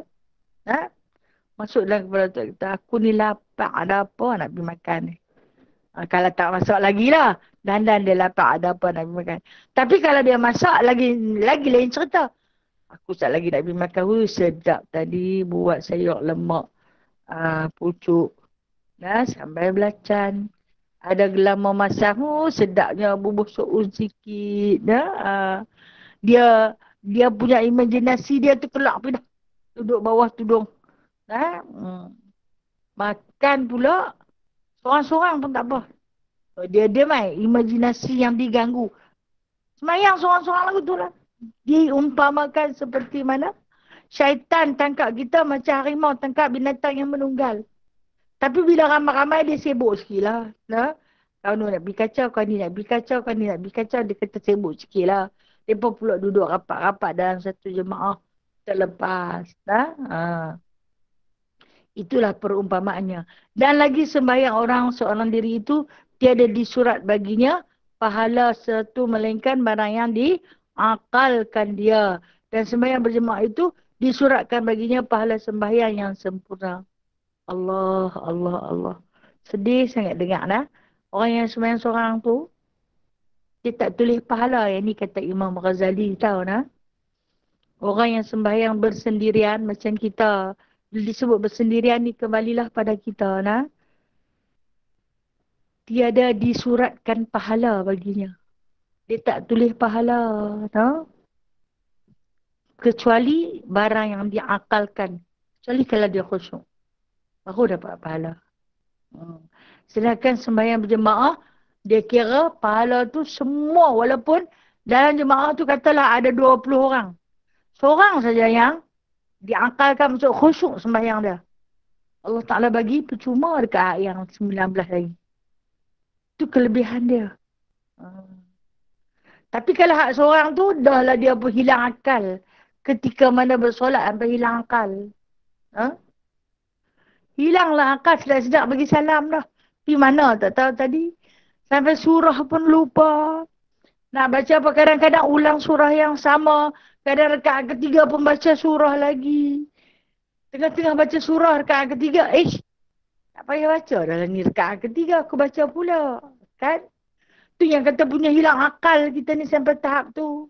Masuk dalam kepala otak kita. Aku ni lapar. Ada apa nak pergi makan ni? Kalau tak masak lagi lah. Dandan dia lapar. Ada apa nak pergi makan. Tapi kalau dia masak lagi lain cerita. Aku tak lagi nak pergi makan. Sedap tadi buat sayur lemak. Pucuk. Sambal belacan. Ada gelam memasak. Sedapnya bubuh so'un sikit. Dia punya imajinasi dia tu kelak pindah. Duduk bawah tudung. Makan pula. Seorang-seorang pun tak apa. Dia imajinasi yang diganggu. Semayang seorang-seorang lagu tu lah. Diumpamakan seperti mana? Syaitan tangkap kita macam harimau tangkap binatang yang menunggal. Tapi bila ramai-ramai dia sibuk sikit lah. Kau ni nak pergi kacau, kau ni nak pergi kacau, kau ni nak pergi kacau. Dia kata sibuk sikit lah. Dia pun pula duduk rapat-rapat dalam satu jemaah. Terlepas. Itulah perumpamaannya. Dan lagi sembahyang orang seorang diri itu tiada disurat baginya pahala satu melainkan barang yang diakalkan dia. Dan sembahyang berjemaah itu disuratkan baginya pahala sembahyang yang sempurna. Allah. Sedih sangat dengar dah. Orang yang sembahyang seorang tu, dia tak tulis pahala. Yang ni kata Imam Ghazali tahu nah. Orang yang sembahyang bersendirian macam kita. Bila disebut bersendirian ni kembalilah pada kita nah. Tiada disuratkan pahala baginya. Dia tak tulis pahala. No? Kecuali barang yang diakalkan. Kecuali kalau dia khusyuk. Baru dapat pahala. Sedangkan sembahyang berjemaah, dia kira pahala tu semua. Walaupun dalam jemaah tu katalah ada 20 orang. Seorang saja yang diakalkan masuk khusyuk sembahyang dia. Allah Ta'ala bagi percuma dekat yang 19 lagi. Itu kelebihan dia. Tapi kalau hak seorang tu, dah lah dia pun hilang akal. Ketika mana bersolat sampai hilang akal. Hilanglah akal, sedap-sedap bagi salam dah. Pergi mana tak tahu tadi. Sampai surah pun lupa. Nak baca apa kadang-kadang ulang surah yang sama. Kadang rakaat ketiga pun baca surah lagi. Tengah-tengah baca surah rakaat ketiga. Tak payah baca dah ni rakaat ketiga. Aku baca pula. Kan? Tu yang kata punya hilang akal kita ni sampai tahap tu.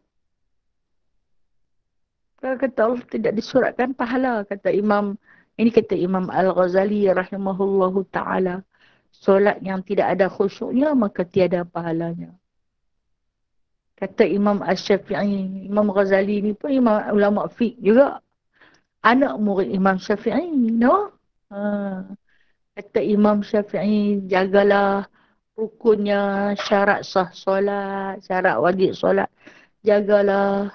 Kalau kata Allah tidak disuratkan pahala. Kata Imam, ini kata Imam Al-Ghazali rahimahullahu ta'ala. Solat yang tidak ada khusyuknya maka tiada pahalanya. Kata Imam Ash-Syafi'i, Imam Ghazali ni pun imam ulama fiqh juga. Anak murid Imam Syafi'i, no? Ha. Kata Imam Syafi'i, jagalah rukunnya, syarat sah solat, syarat wajib solat. Jagalah.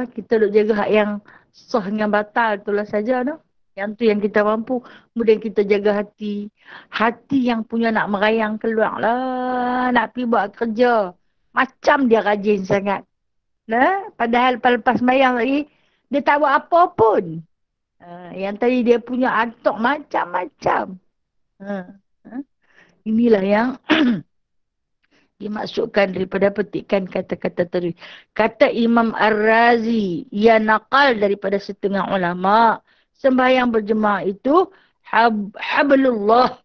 Kita duk jaga hak yang sah dengan batal itulah saja, no? Yang tu yang kita mampu. Kemudian kita jaga hati. Hati yang punya nak merayang keluar lah. Nak pergi buat kerja. Macam dia rajin sangat. Nah, padahal lepas mayang lagi, dia tak buat apa pun. Yang tadi dia punya atok macam-macam. Ha. Ha. Inilah yang dimaksudkan daripada petikan kata-kata tadi. Kata Imam Ar-Razi, ia nakal daripada setengah ulama. Sembahyang berjemaah itu hablullah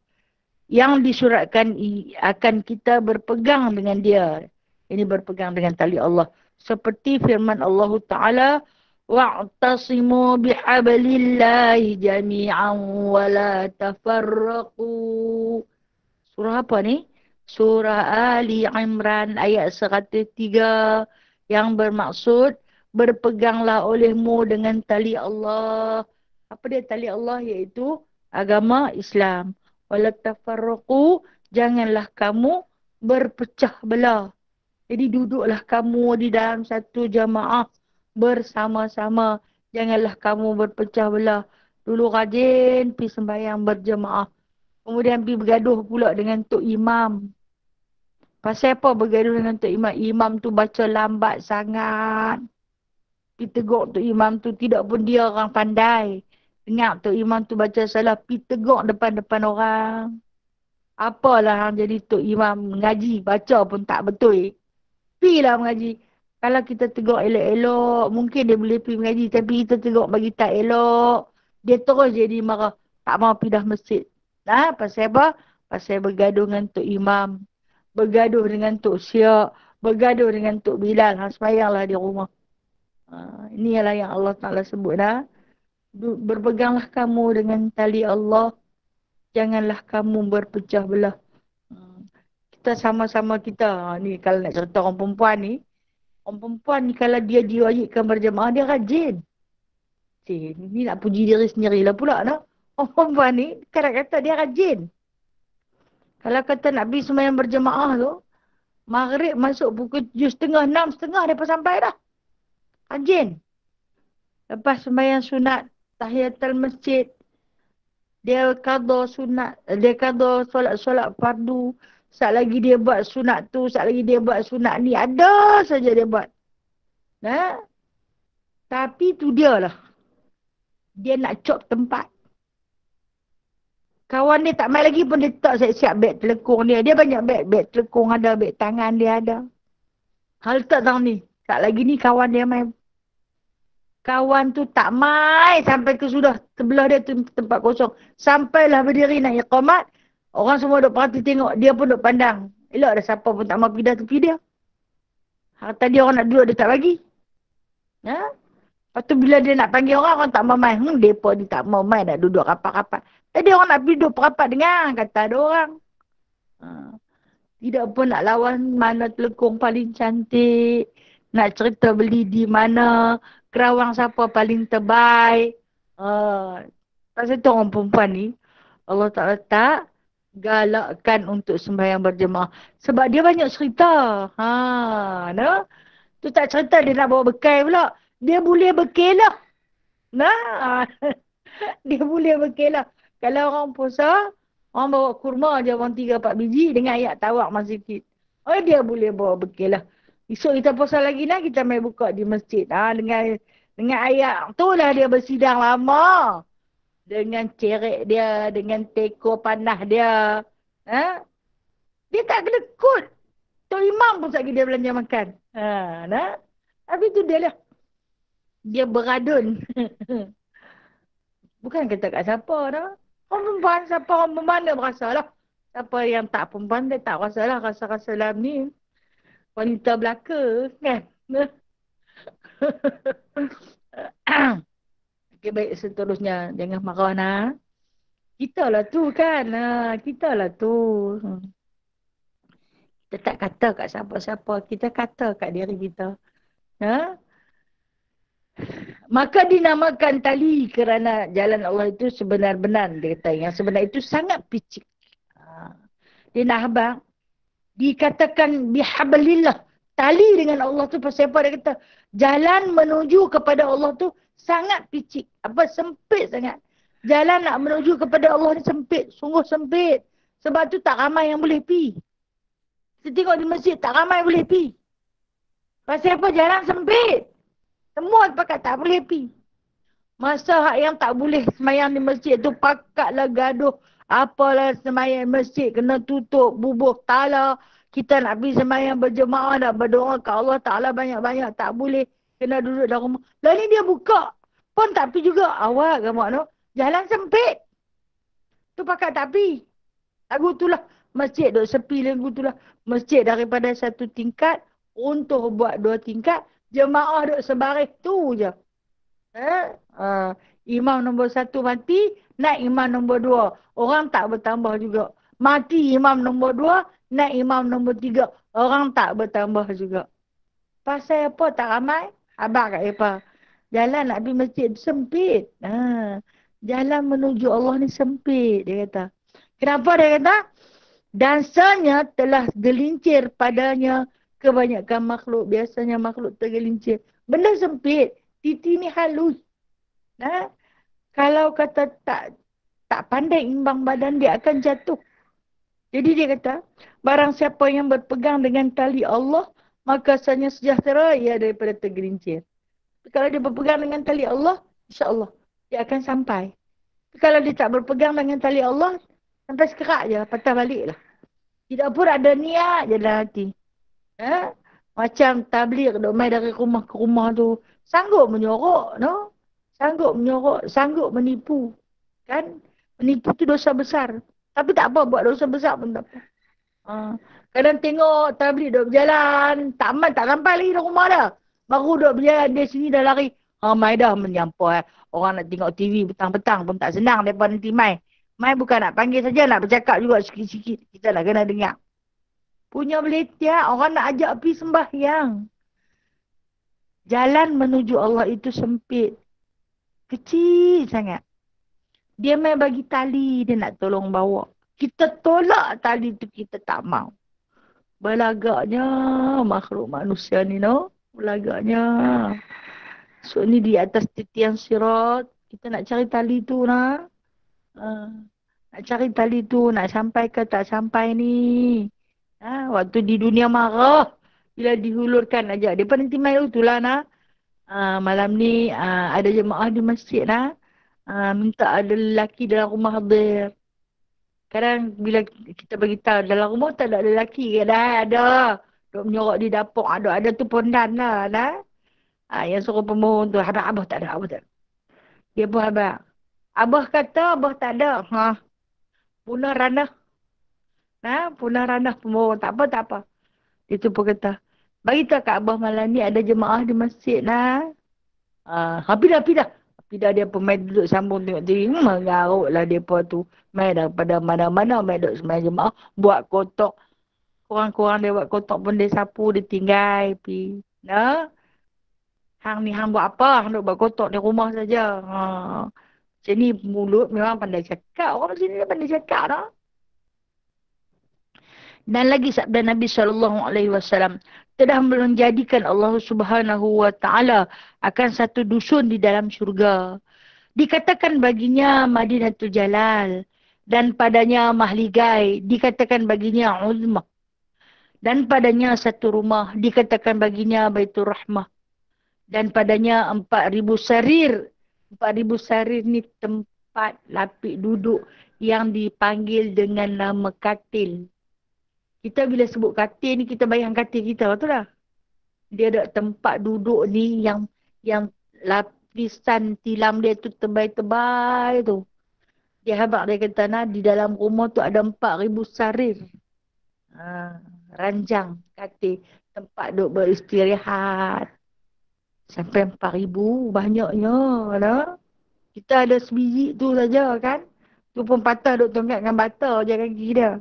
yang disuratkan akan kita berpegang dengan dia. Ini berpegang dengan tali Allah. Seperti firman Allah Ta'ala, wa'tasimu bihablillahi jami'an wa la tafarraqu. Surah apa ni? Surah Ali Imran ayat 103 yang bermaksud berpeganglah olehmu dengan tali Allah. Apa dia tali Allah? Iaitu agama Islam. Wala tafarraqu, janganlah kamu berpecah belah. Jadi duduklah kamu di dalam satu jamaah bersama-sama. Janganlah kamu berpecah belah. Dulu rajin pergi sembahyang berjemaah. Kemudian pergi bergaduh pula dengan Tok Imam. Pasal apa bergaduh dengan Tok Imam? Imam tu baca lambat sangat. Pergi tegur Tok Imam tu, tidak pun dia orang pandai. Dengar Tok Imam tu baca salah, pergi tegur depan-depan orang. Apalah yang jadi Tok Imam mengaji, baca pun tak betul. Pergilah mengaji. Kalau kita tegur elok-elok, mungkin dia boleh pergi mengaji. Tapi kita tegur bagi tak elok, dia terus jadi marah. Tak mau pindah masjid. Pasal apa? Pasal bergaduh dengan Tok Imam. Bergaduh dengan Tok Syak. Bergaduh dengan Tok Bilal. Semayanglah di rumah. Ini ialah yang Allah Ta'ala sebut. Berpeganglah kamu dengan tali Allah. Janganlah kamu berpecah belah. Kita sama-sama kita. Ni kalau nak cerita orang perempuan ni. Orang perempuan ni kalau dia diwajibkan berjemaah, dia rajin. Ni nak puji diri sendirilah pula. No? Orang perempuan ni, kata-kata dia rajin. Kalau kata nak pergi sembahyang berjemaah tu, maghrib masuk pukul 7.30, 6.30 dia pun sampai dah. Rajin. Lepas sembahyang sunat, tahiyatul masjid, dia qada sunat, dia qada solat-solat fardu. Saat lagi dia buat sunat tu, saat lagi dia buat sunat ni, ada saja dia buat. Tapi tu dia lah. Dia nak cop tempat. Kawan dia tak main lagi pun dia tak siap-siap beg telekung dia. Dia banyak beg. Beg telekung ada, beg tangan dia ada. Hal tak tahu ni. Tak lagi ni kawan dia main. Kawan tu tak main sampai ke sudah sebelah dia tu tempat kosong. Sampailah berdiri nak iqamat. Orang semua duk perhati tengok. Dia pun duk pandang. Elok ada siapa pun tak mahu pindah tepi dia. Tadi orang nak duduk dia tak bagi. Lepas tu bila dia nak panggil orang, orang tak mau main. Mereka ni tak mau main nak duduk rapat-rapat. Tadi orang nak duduk rapat dengar, kata ada orang. Tidak pun nak lawan mana telekung paling cantik. Nak cerita beli di mana. Kerawang siapa paling terbaik. Pasal tu orang perempuan ni, Allah Ta'ala tak galakkan untuk sembahyang berjemaah. Sebab dia banyak cerita. Tu tak cerita dia nak bawa bekal pula. Dia boleh berkelah. Dia boleh berkelah. Kalau orang puasa, orang bawa kurma je orang 3-4 biji dengan ayat tawak masih sikit. Dia boleh bawa berkelah. Esok kita puasa lagi nak kita main buka di masjid. Dengan ayat tu lah dia bersidang lama. Dengan cerek dia, dengan teko panah dia. Dia tak kelekut. Tok Imam pun sakit dia belanja makan. Tapi tu dia lah. Dia beradun. Bukan kata kat siapa dah. Orang perempuan, siapa orang perempuan dia berasa lah. Siapa yang tak perempuan dia tak rasa lah. Rasa-rasa dalam ni. Wanita belaka kan. Okay, baik seterusnya. Jangan marah nak. Kita lah tu kan. Kita lah tu. Kita tak kata kat siapa-siapa. Kita kata kat diri kita. Ha? Maka dinamakan tali kerana jalan Allah itu sebenar-benar. Dia kata yang sebenar itu sangat picik. Dia nak abang. Dikatakan bihablillah. Tali dengan Allah tu pasal apa dia kata. Jalan menuju kepada Allah tu sangat picik. Apa sempit sangat. Jalan nak menuju kepada Allah ni sempit. Sungguh sempit. Sebab tu tak ramai yang boleh pi. Kita tengok di masjid tak ramai boleh pi. Pasal apa jalan sempit. Semua pakat tak boleh pi. Masa hak yang tak boleh semayang di masjid tu pakatlah gaduh. Apalah semayang masjid kena tutup, bubuh tala. Kita nak pergi semayang berjemaah, nak berdoa ke Allah Ta'ala banyak-banyak. Tak boleh. Kena duduk dalam rumah. Lalu ni dia buka. Pun tak pergi juga. Awak ke mak no? Jalan sempit. Tu pakat tak pergi. Lagu tu lah. Masjid duk sepi lagu tu lah. Masjid daripada satu tingkat. Untuk buat 2 tingkat. Jemaah duk sebaris tu je. Imam nombor 1 mati, naik imam nombor 2. Orang tak bertambah juga. Mati imam nombor 2, naik imam nombor 3. Orang tak bertambah juga. Pasal apa tak ramai? Abang kat apa? Jalan nak pergi masjid sempit. Jalan menuju Allah ni sempit, dia kata. Kenapa dia kata? Dansanya telah gelincir padanya kebanyakan makhluk. Biasanya makhluk tergelincir. Benda sempit. Titi ni halus. Kalau kata tak pandai imbang badan, dia akan jatuh. Jadi dia kata, barang siapa yang berpegang dengan tali Allah, maka sanya sejahtera ia daripada tergelincir. Kalau dia berpegang dengan tali Allah, insya-Allah dia akan sampai. Kalau dia tak berpegang dengan tali Allah, sampai sekerak je, patah balik lah. Tidak pun ada niat je dalam hati. Macam tabligh duk main dari rumah ke rumah tu, sanggup menyorok, no? Sanggup menyorok, sanggup menipu. Kan? Menipu tu dosa besar. Tapi tak apa, buat dosa besar pun tak apa. Kadang tengok tabligh duk berjalan, tak sampai lagi dalam rumah dah. Baru duk berjalan, dia sini dah lari. Mai dah menyampah. Orang nak tengok TV petang-petang pun tak senang mereka nanti mai. Mai bukan nak panggil saja, nak bercakap juga sikit-sikit. Kita nak kena dengar. Punya beletiak, orang nak ajak pergi sembahyang. Jalan menuju Allah itu sempit. Kecil sangat. Dia main bagi tali, dia nak tolong bawa. Kita tolak tali tu, kita tak mau. Belagaknya makhluk manusia ni, no? Belagaknya. So ni di atas titian sirat. Kita nak cari tali tu, nak. Nak cari tali tu, nak sampai ke tak sampai ni. Waktu di dunia marah. Bila dihulurkan aja. Dia pun nanti main tu lah, nak. Malam ni ada jemaah di masjid, nak. Minta ada lelaki dalam rumah hadir. Kadang bila kita beritahu dalam rumah tak ada lelaki. Kadang ada. Duk menyorok di dapur. Ada tu pondan lah. Yang suruh pemohon tu. Abah tak ada. Abah tak ada. Dia pun abah. Abah kata abah tak ada. Punah ranah. Punah ranah pemohon. Tak apa. Dia tu pun kata. Beritahu kat abah malam ni ada jemaah di masjid lah. Habis dah. Tidak dia pemain duduk sambung tengok TV. Mengarut lah mereka tu. Main daripada mana-mana. Main duduk semain jemaah. Buat kotak. Kurang-kurang dia buat kotak pun dia sapu. Dia tinggal. Hang ni hang buat apa? Hang duduk buat kotak di rumah saja. Macam ni mulut memang pandai cakap. Orang sini dia pandai cakap dah. Dan lagi sabda Nabi SAW. Telah menjadikan Allah Subhanahu Wa Taala akan satu dusun di dalam syurga. Dikatakan baginya Madinatul Jalal. Dan padanya Mahligai. Dikatakan baginya Uzmah. Dan padanya satu rumah. Dikatakan baginya Baitur Rahmah. Dan padanya 4,000 sarir. 4,000 sarir ni tempat lapik duduk yang dipanggil dengan nama katil. Kita bila sebut katil ni, kita bayang katil kita, betul tak? Dia ada tempat duduk ni yang lisan tilam dia tu tebal-tebal tu. Dia habaq dia kata nah, di dalam rumah tu ada 4,000 sarir. Ha, ranjang, katil, tempat duk beristirahat. Sampai 4,000, banyaknya lah. Kita ada sebiji tu saja kan. Tu pun patah duk tongkat dengan bata je kaki dia.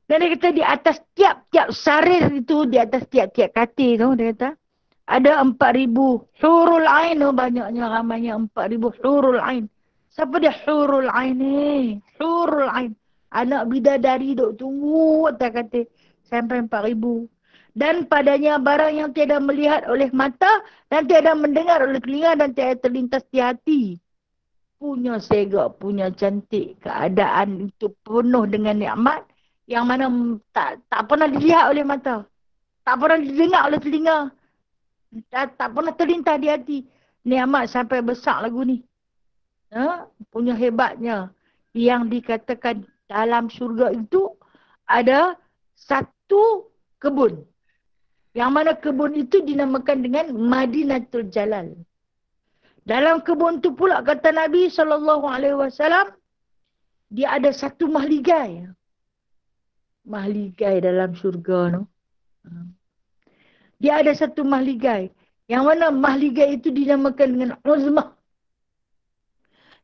Dan dia kata di atas tiap-tiap sarir itu, di atas tiap-tiap katil tu, dia kata, ada 4,000 hurul ain. Oh, banyaknya ramainya 4,000 hurul ain. Siapa dia hurul ain ni? Hurul ain. Anak bidadari duk tunggu atas katil. Sampai 4,000. Dan padanya barang yang tiada melihat oleh mata dan tiada mendengar oleh telinga dan tiada terlintas di hati. Punya segak, punya cantik. Keadaan itu penuh dengan nikmat yang mana tak pernah dilihat oleh mata. Tak pernah didengar oleh telinga. Tak pernah terlintas di hati. Nikmat sampai besar lagu ni. Ha? Punya hebatnya. Yang dikatakan dalam syurga itu ada satu kebun. Yang mana kebun itu dinamakan dengan Madinatul Jalal. Dalam kebun tu pula kata Nabi SAW, dia ada satu mahligai. Mahligai dalam syurga tu. Dia ada satu mahligai. Yang mana mahligai itu dinamakan dengan Uzmah.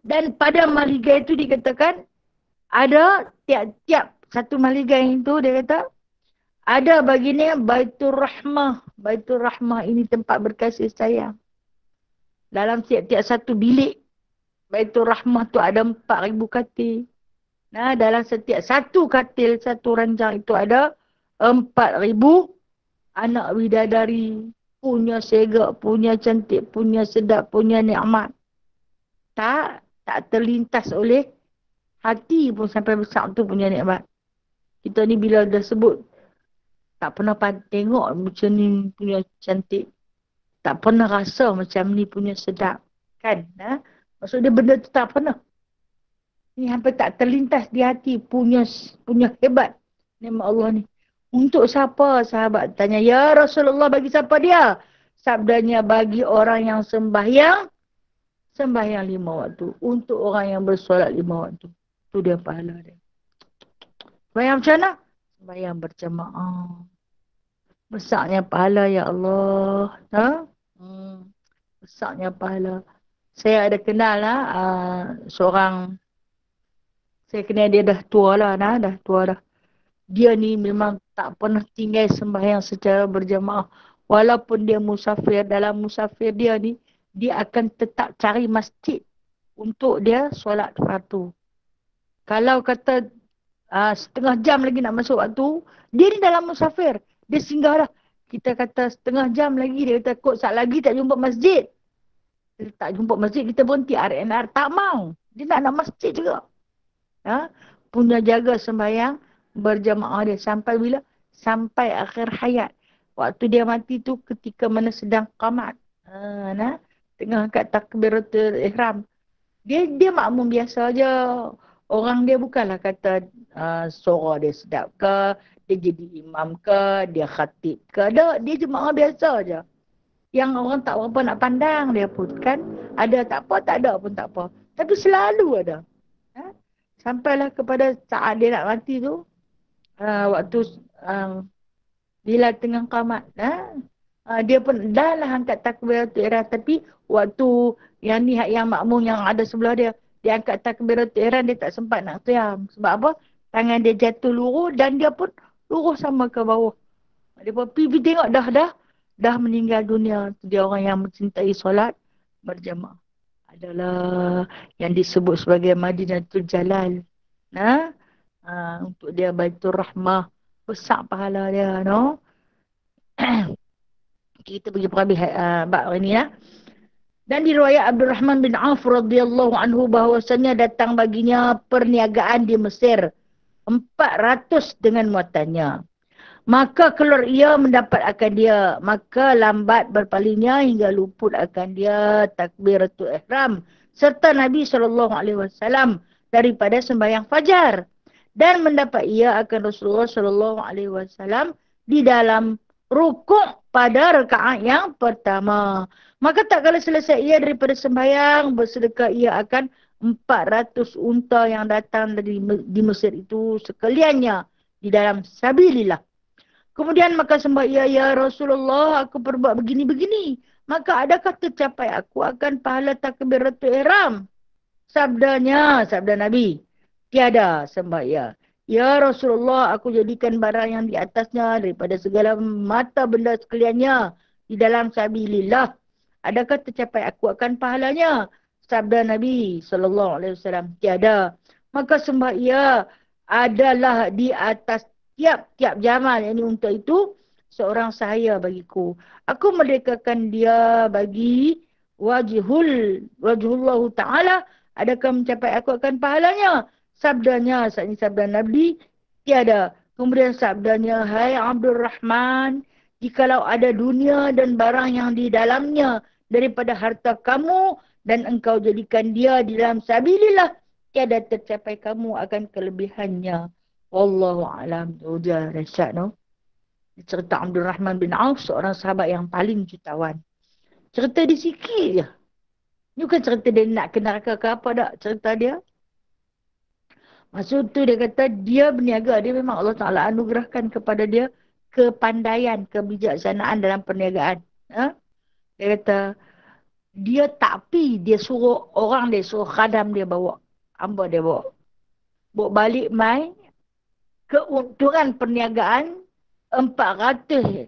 Dan pada mahligai itu dikatakan, ada tiap-tiap satu mahligai itu dia kata, ada baginya Baitur Rahmah. Baitur Rahmah ini tempat berkasih sayang. Dalam tiap-tiap satu bilik, Baitur Rahmah tu ada 4,000 katil. Nah, dalam setiap satu katil, satu ranjang itu ada 4,000 anak bidadari. Punya segak, punya cantik, punya sedap, punya nikmat. Tak terlintas oleh hati pun sampai besar tu punya nikmat. Kita ni bila dah sebut, tak pernah tengok macam ni punya cantik. Tak pernah rasa macam ni punya sedap. Kan? Ha? Maksud dia benda tu tak pernah. Ni hampir tak terlintas di hati punya hebat nikmat Allah ni. Untuk siapa sahabat tanya, ya Rasulullah bagi siapa dia? Sabdanya bagi orang yang sembahyang 5 waktu. Untuk orang yang bersolat 5 waktu. Tu dia pahala dia. Sembahyang macam mana? Sembahyang berjamaah. Besarnya pahala ya Allah. Ha? Besarnya pahala. Saya ada kenal lah seorang, saya kenal dia dah tua lah, dah tua dah. Dia ni memang tak pernah tinggal sembahyang secara berjamaah. Walaupun dia musafir, dalam musafir dia ni, dia akan tetap cari masjid untuk dia solat fardu. Kalau kata setengah jam lagi nak masuk waktu, dia ni dalam musafir. Dia singgah dah. Kita kata setengah jam lagi, dia kata kok saat lagi tak jumpa masjid. Dia tak jumpa masjid, kita berhenti RNR. Tak mau. Dia nak masjid juga. Ha? Punya jaga sembahyang berjamaah dia. Sampai bila? Sampai akhir hayat. Waktu dia mati tu ketika mana sedang qamat. Tengah angkat takbiratul ihram. Dia makmum biasa je. Orang dia bukanlah kata suara dia sedap ke, dia jadi imam ke, dia khatib ke. Dia jemaah biasa je. Yang orang tak berapa nak pandang dia pun kan. Ada tak apa, tak ada pun tak apa. Tapi selalu ada. Sampailah kepada saat dia nak mati tu. Waktu bila tengah qamat. Dia pun dah lah angkat takbiratul ihram. Tapi waktu yang makmum yang ada sebelah dia. Dia angkat takbiratul ihram, dia tak sempat nak qiyam. Sebab apa? Tangan dia jatuh lurus dan dia pun lurus sama ke bawah. Dia pun pergi tengok dah meninggal dunia. Dia orang yang mencintai solat berjamaah. Adalah yang disebut sebagai Madinatul Jalal. Untuk dia Baitur Rahmah. Besar pahala dia, no? Kita pergi perhabis bab ini, ya. Dan diriwayat Abdul Rahman bin Auf radhiyallahu anhu bahwasanya datang baginya perniagaan di Mesir 400 dengan muatannya. Maka keluar ia mendapat akan dia. Maka lambat berpalingnya hingga luput akan dia takbiratul ihram. Serta Nabi SAW daripada sembahyang fajar. Dan mendapat ia akan Rasulullah SAW di dalam rukuk pada rakaat yang pertama. Maka tak kala selesai ia daripada sembahyang, bersedekah ia akan 400 unta yang datang di Mesir itu sekaliannya di dalam sabilillah. Kemudian maka sembah ia, ya Rasulullah, aku perbuat begini-begini. Maka adakah tercapai aku akan pahala takbiratul ihram? Sabda Nabi. Tiada sembah ia. Ya Rasulullah, aku jadikan barang yang di atasnya daripada segala mata benda sekaliannya di dalam sabilillah. Adakah tercapai aku akan pahalanya? Sabda Nabi SAW. Tiada. Maka sembah ia adalah di atas tiap-tiap jamal. Yang ini untuk itu seorang sahaya bagiku. Aku merdekakan dia bagi wajhullah ta'ala. Adakah mencapai aku akan pahalanya? Sabdanya, saat ini sabda Nabi, tiada. Kemudian sabdanya, hai Abdul Rahman, jikalau ada dunia dan barang yang di dalamnya daripada harta kamu dan engkau jadikan dia di dalam sabilillah, tiada tercapai kamu akan kelebihannya. Wallahu a'lam. Ujar Rasyad, no? Cerita Abdul Rahman bin Auf, seorang sahabat yang paling jutawan. Cerita dia sikit je. Ini bukan cerita dia nak kenal ke apa tak cerita dia. Maksud tu dia kata dia berniaga. Dia memang Allah Ta'ala anugerahkan kepada dia kepandaian, kebijaksanaan dalam perniagaan. Ha? Dia kata dia tak pi, dia suruh orang dia, suruh khadam dia bawa. Hamba dia bawa. Bawa balik mai keuntungan perniagaan 400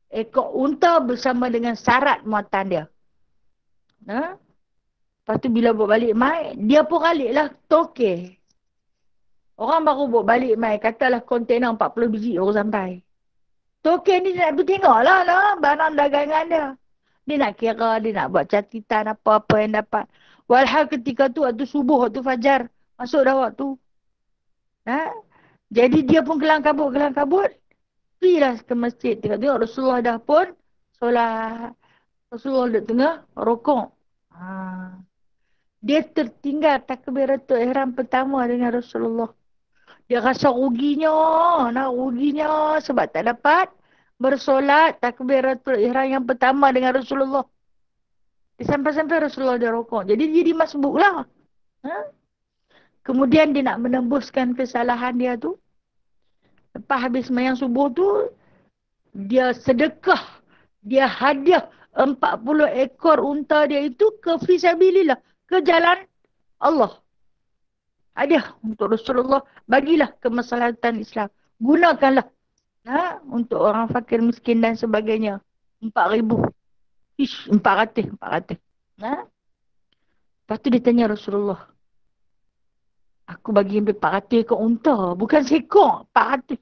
ekor unta bersama dengan syarat muatan dia. Ha? Lepas tu bila bawa balik mai, dia pun balik lah toke. Orang baru bawa balik mai, katalah kontainer 40 biji baru sampai. Toke ni dia nak pergi tengok lah barang dagangan dia. Dia nak kira, dia nak buat catatan apa-apa yang dapat. Walhal ketika tu, waktu subuh, waktu fajar, masuk dah waktu. Ha? Jadi dia pun kelang kabut. Pergilah ke masjid. Tengok Rasulullah dah pun solat. Rasulullah duduk tengah rokok. Ha. Dia tertinggal takbiratul ihram pertama dengan Rasulullah. Dia rasa ruginya sebab tak dapat bersolat takbiratul ihram yang pertama dengan Rasulullah. Dia sampai-sampai Rasulullah dia rokok. Jadi dia jadi masbuk lah. Ha? Kemudian dia nak menembuskan kesalahan dia tu. Lepas habis sembahyang subuh tu, dia sedekah. Dia hadiah 40 ekor unta dia itu ke fisabilillah. Ke jalan Allah. Hadiah untuk Rasulullah. Bagilah kemaslahatan Islam. Gunakanlah. Ha? Untuk orang fakir, miskin dan sebagainya. 4,000. 400. Ha? Lepas tu dia tanya Rasulullah. Aku bagi 400 ekor unta. Bukan sekor. 400.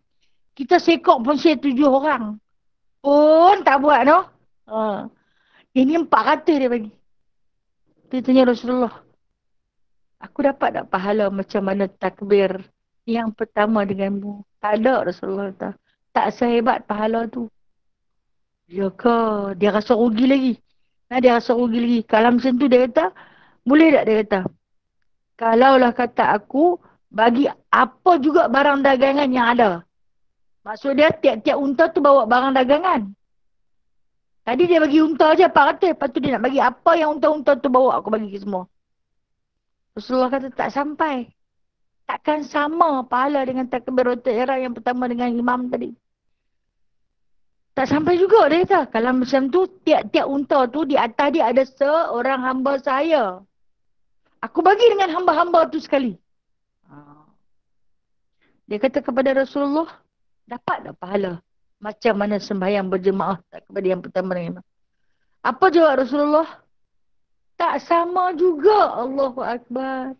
Kita sekor pun 7 orang. Pun tak buat no. Ha. Ini 400 dia bagi. Dia tanya Rasulullah. Aku dapat tak pahala macam mana takbir yang pertama denganmu? Tak ada Rasulullah kata. Tak sehebat pahala tu. Ya ke? Dia rasa rugi lagi. Nah, dia rasa rugi lagi. Kalau macam tu dia kata, boleh tak dia kata? Kalaulah kata aku bagi apa juga barang dagangan yang ada. Maksud dia tiap-tiap unta tu bawa barang dagangan. Tadi dia bagi unta je 400. Lepas tu dia nak bagi apa yang unta-unta tu bawa. Aku bagi semua. Rasulullah kata tak sampai. Takkan sama pahala dengan takbiratul ihram yang pertama dengan imam tadi. Tak sampai juga dia kata. Kalau macam tu, tiap-tiap unta tu di atas dia ada seorang hamba saya. Aku bagi dengan hamba-hamba tu sekali. Dia kata kepada Rasulullah, dapat tak pahala? Macam mana sembahyang berjemaah kepada yang pertama dengan imam. Apa jawab Rasulullah? Tak sama juga. Allahu Akbar.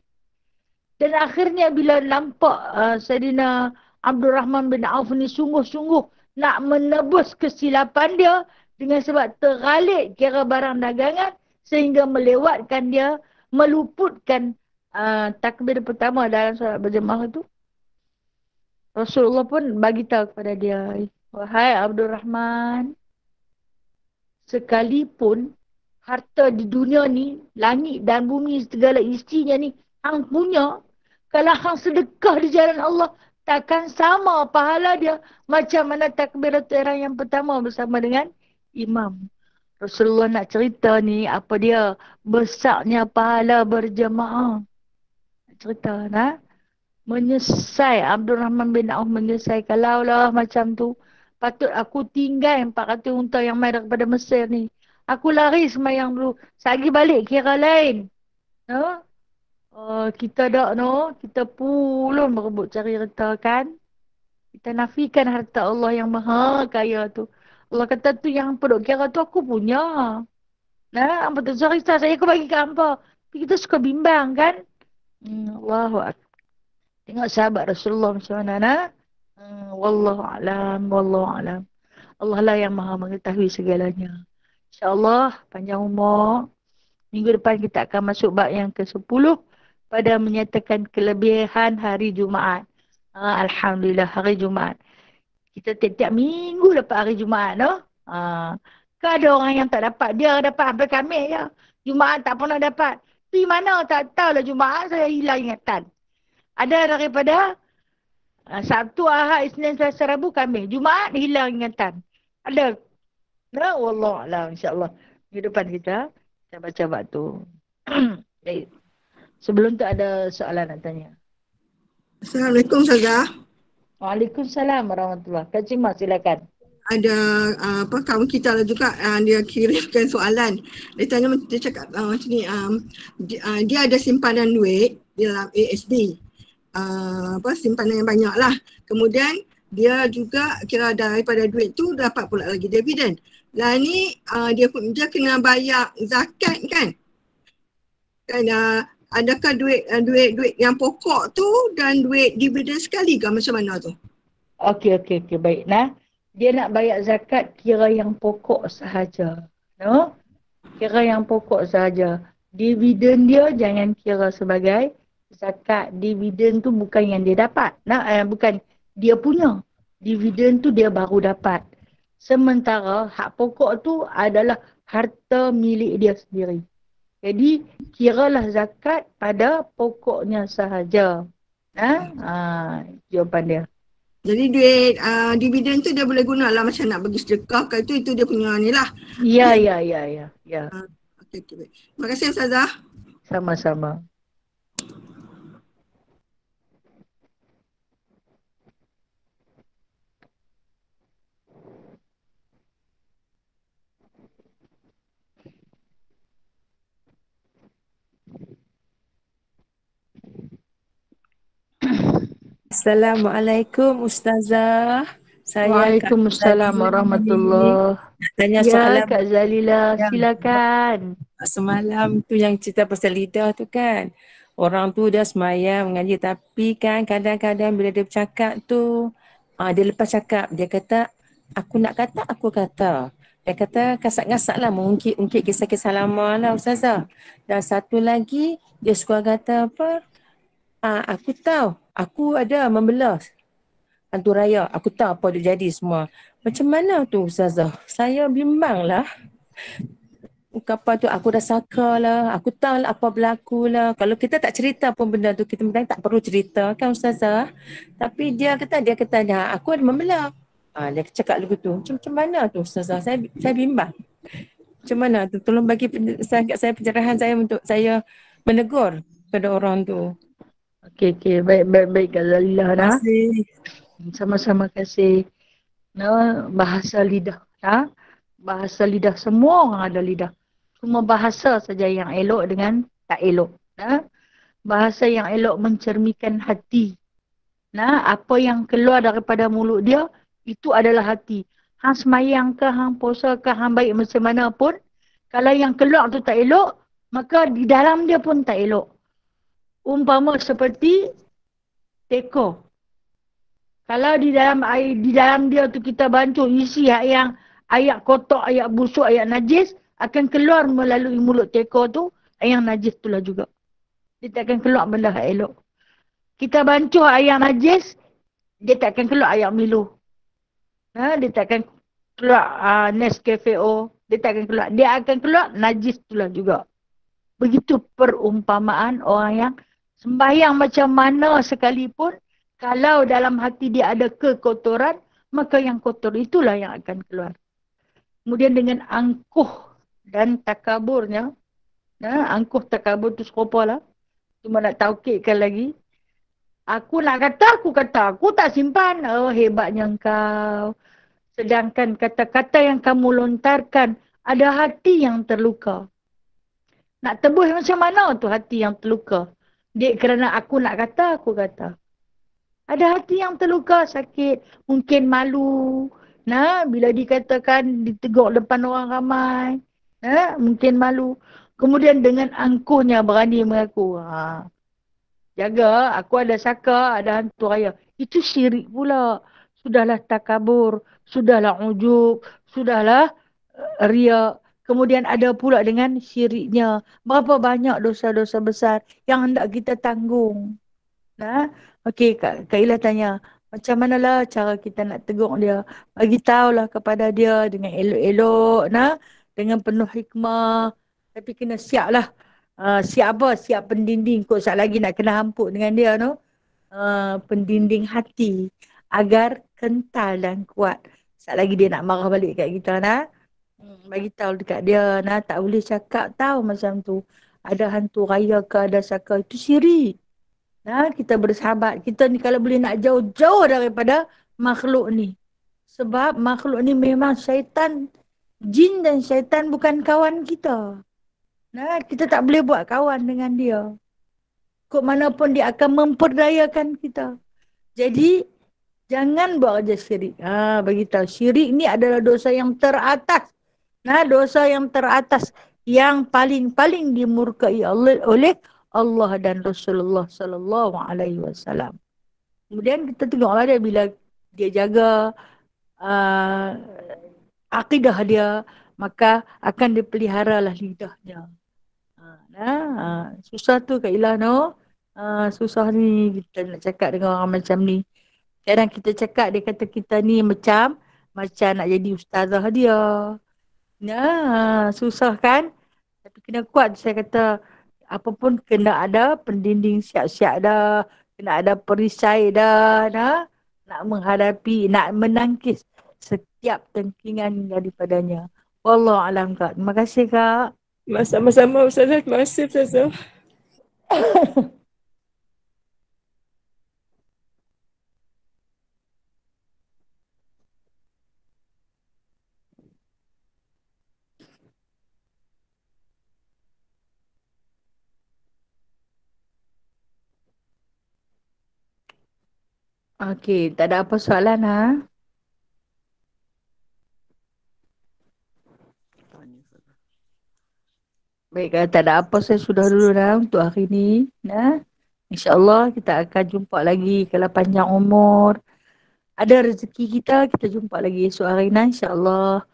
Dan akhirnya bila nampak Sayyidina Abdul Rahman bin Auf ni sungguh-sungguh nak menebus kesilapan dia dengan sebab tergalik kira barang dagangan sehingga melewatkan dia, meluputkan takbir pertama dalam solat berjemaah itu. Rasulullah pun bagi tahu kepada dia, wahai Abdul Rahman, sekalipun harta di dunia ni, langit dan bumi segala isinya ni, hang punya, kalau hang sedekah di jalan Allah, takkan sama pahala dia macam mana takbiratul ihram yang pertama bersama dengan imam. Rasulullah nak cerita ni apa dia besarnya pahala berjemaah. Nak cerita nah. Menyesai Abdul Rahman bin Auf menyesai kalaulah macam tu patut aku tinggal 400 unta yang mai daripada Mesir ni. Aku lari semayang dulu. Sagi balik kira lain. No? Kita dak no, kita pulun berebut cari harta kan. Kita nafikan harta Allah yang maha kaya tu. Allah kata tu yang peduk kira tu aku punya. Nah, apa tu? Sorry, saya aku bagi ke hampa. Tapi kita suka bimbang kan. Allahu Akbar. Tengok sahabat Rasulullah macam mana. Nah? Wallahu alam, wallahu alam. Allah lah yang maha mengetahui segalanya. InsyaAllah, panjang umur. Minggu depan kita akan masuk bab yang ke-10 pada menyatakan kelebihan hari Jumaat. Alhamdulillah, hari Jumaat. Kita tiap-tiap minggu dapat hari Jumaat, no? Kan ada orang yang tak dapat. Dia dapat sampai Khamis je. Jumaat tak pernah dapat. Pergi mana tak tahu lah Jumaat saya hilang ingatan. Ada daripada Sabtu, Ahad, Isnin, Selasa, Rabu, Khamis. Jumaat hilang ingatan. Ada. No? Wallahualam, insyaAllah. Minggu depan kita baca bab tu. Baik. Sebelum tu ada soalan nak tanya. Assalamualaikum Ustazah. Waalaikumsalam warahmatullahi. Kak Cima silakan. Ada kawan kita lah juga dia kirimkan soalan. Dia tanya, dia cakap macam ni, dia ada simpanan duit di dalam ASB. Simpanan yang banyak lah. Kemudian dia juga kira daripada duit tu dapat pula lagi dividen. Lah ni dia kena bayar zakat kan? Kan adakah duit yang pokok tu dan duit dividen sekali ke macam mana tu? Okey, baik. Nah, dia nak bayar zakat kira yang pokok sahaja. No? Kira yang pokok sahaja. Dividen dia jangan kira sebagai zakat. Dividen tu bukan yang dia dapat. Bukan dia punya. Dividen tu dia baru dapat. Sementara hak pokok tu adalah harta milik dia sendiri. Jadi kiralah zakat pada pokoknya sahaja. Jawapan dia. Jadi duit dividen tu dia boleh guna lah macam nak bagi sedekah ke itu dia punya ni lah. Ya. Okey, baik. Terima kasih Ustazah. Sama-sama. Assalamualaikum Ustazah. Waalaikumsalam warahmatullahi. Tanya Ya soalan Kak Zalila, silakan. Semalam tu yang cerita pasal lidah tu kan. Orang tu dah semayang mengaji tapi kan kadang-kadang bila dia bercakap tu dia lepas cakap dia kata aku nak kata aku kata. Dia kata kasat-kasat lah mengungkit kisah-kisah lama lah Ustazah. Dan satu lagi dia suka kata apa? Aku tahu, aku ada membelah hantu raya. Aku tahu apa dia jadi semua. Macam mana tu Ustazah? Saya bimbang lah. Kapan tu aku dah saka lah. Aku tahu lah apa berlaku lah. Kalau kita tak cerita pun benda tu, kita memang tak perlu cerita kan Ustazah. Tapi dia kata aku ada membelah. Dia cakap lagu tu. Macam mana tu Ustazah? Saya bimbang. Macam mana tu? Tolong bagi saya pencerahan saya untuk saya menegur pada orang tu. Okey. Baik Kak Zalilah. Terima kasih. Sama-sama kasih. Bahasa lidah. Bahasa lidah, semua orang ada lidah. Cuma bahasa saja yang elok dengan tak elok. Bahasa yang elok mencerminkan hati. Apa yang keluar daripada mulut dia, itu adalah hati. Hang semayang ke, hang puasa ke, hang baik macam mana pun, kalau yang keluar tu tak elok, maka di dalam dia pun tak elok. Umpama seperti teko. Kalau di dalam dia tu kita bancuh isi yang ayat kotor, ayat busuk, ayat najis, akan keluar melalui mulut teko tu, yang najis tu lah juga. Dia tak akan keluar benda yang elok. Kita bancuh ayat najis, dia tak akan keluar ayat Milo. Dia tak akan keluar Nescafe O. Dia tak akan keluar. Dia akan keluar najis tu lah juga. Begitu perumpamaan orang yang sembahyang macam mana sekalipun, Kalau dalam hati dia ada kekotoran, maka yang kotor itulah yang akan keluar. Kemudian dengan angkuh dan takaburnya, angkuh takabur tu serupa lah. Cuma nak taukidkan lagi. Aku nak kata, aku tak simpan. Oh, hebatnya engkau. Sedangkan kata-kata yang kamu lontarkan, ada hati yang terluka. Nak tebus macam mana tu hati yang terluka? Dek, kerana aku nak kata, aku kata. Ada hati yang terluka, sakit, mungkin malu. Nah, bila dikatakan ditegur depan orang ramai, mungkin malu. Kemudian dengan angkuhnya berani mengaku. Jaga, aku ada saka, ada hantu raya. Itu syirik pula. Sudahlah takabur, sudahlah ujub, sudahlah riak. Kemudian ada pula dengan syiriknya. Berapa banyak dosa-dosa besar yang hendak kita tanggung. Nah, okey, Kak Ila tanya, macam manalah cara kita nak tegur dia? Bagi tahulah kepada dia dengan elok-elok, dengan penuh hikmah. Tapi kena siap lah. Siap apa? Siap pendinding. Kok saat lagi nak kena hampuk dengan dia tu. Pendinding hati. Agar kental dan kuat. Saat lagi dia nak marah balik kat kita, bagi tahu dekat dia, tak boleh cakap tahu macam tu. Ada hantu raya ke, ada saka. Itu syirik. Kita bersahabat. Kita ni kalau boleh nak jauh-jauh daripada makhluk ni. Sebab makhluk ni memang syaitan. Jin dan syaitan bukan kawan kita. Kita tak boleh buat kawan dengan dia. Kok mana pun dia akan memperdayakan kita. Jadi, jangan buat kerja syirik. Bagi tahu syirik ni adalah dosa yang teratas. Dosa yang teratas. Yang paling-paling dimurkai oleh Allah dan Rasulullah sallallahu alaihi wasallam. Kemudian kita tengoklah dia bila dia jaga akidah dia, maka akan dipeliharalah lidahnya. Susah tu Kak Ila, susah ni kita nak cakap dengan orang macam ni. Kadang kita cakap dia kata kita ni macam nak jadi ustazah dia. Susah kan? Tapi kena kuat, saya kata apa pun kena ada pendinding siap-siap dah. Kena ada perisai dah. Nak menghadapi, nak menangkis setiap tengkingan daripadanya. Wallahualam Kak. Terima kasih Kak. Sama-sama Ustazah. Terima kasih Ustazah. Okey, tak ada apa soalan Baik, kalau tak ada apa saya sudah dulu untuk hari ni. InsyaAllah kita akan jumpa lagi kalau panjang umur. Ada rezeki kita jumpa lagi esok hari ni insyaAllah.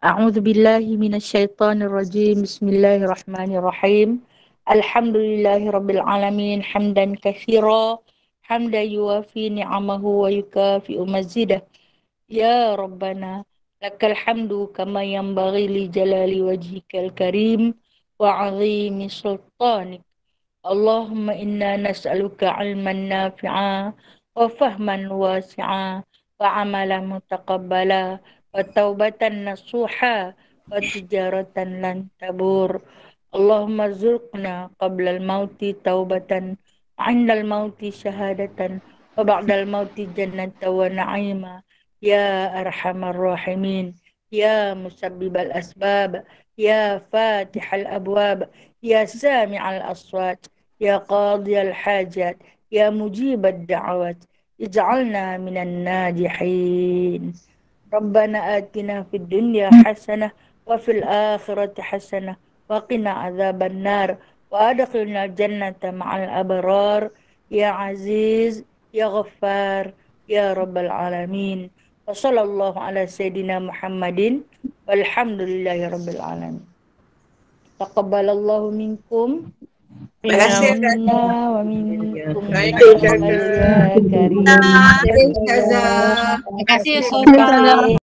A'udzubillahi minasyaitanirrajim. Bismillahirrahmanirrahim. Alhamdulillahirrabbilalamin. Hamdan kathira. Hamdan yuafi ni'amahu wa yukafi'u mazidah. Ya Rabbana. Lakal hamdu kama yanbaghi li jalali wajhikal karim. وعظيم سلطانك اللهم إنا نسألك علما نافعا وفهما واسعا وعملا متقبلا وتوبة نصوحا وتجارة لن تبور اللهم ارزقنا قبل الموت توبة عند الموت شهادة وبعد الموت جنة ونعيما يا أرحم الراحمين يا مسبب الأسباب يا فاتح الأبواب يا سامع الأصوات يا قاضي الحاجات يا مجيب الدعوات اجعلنا من الناجحين ربنا آتنا في الدنيا حسنة وفي الآخرة حسنة وقنا عذاب النار وأدخلنا الجنة مع الأبرار يا عزيز يا غفار يا رب العالمين وصلى الله على سيدنا محمد والحمد لله رب العالمين تقبل الله منكم منا ومنكم يا كريم Terima kasih Ustazah. Terima kasih Ustazah.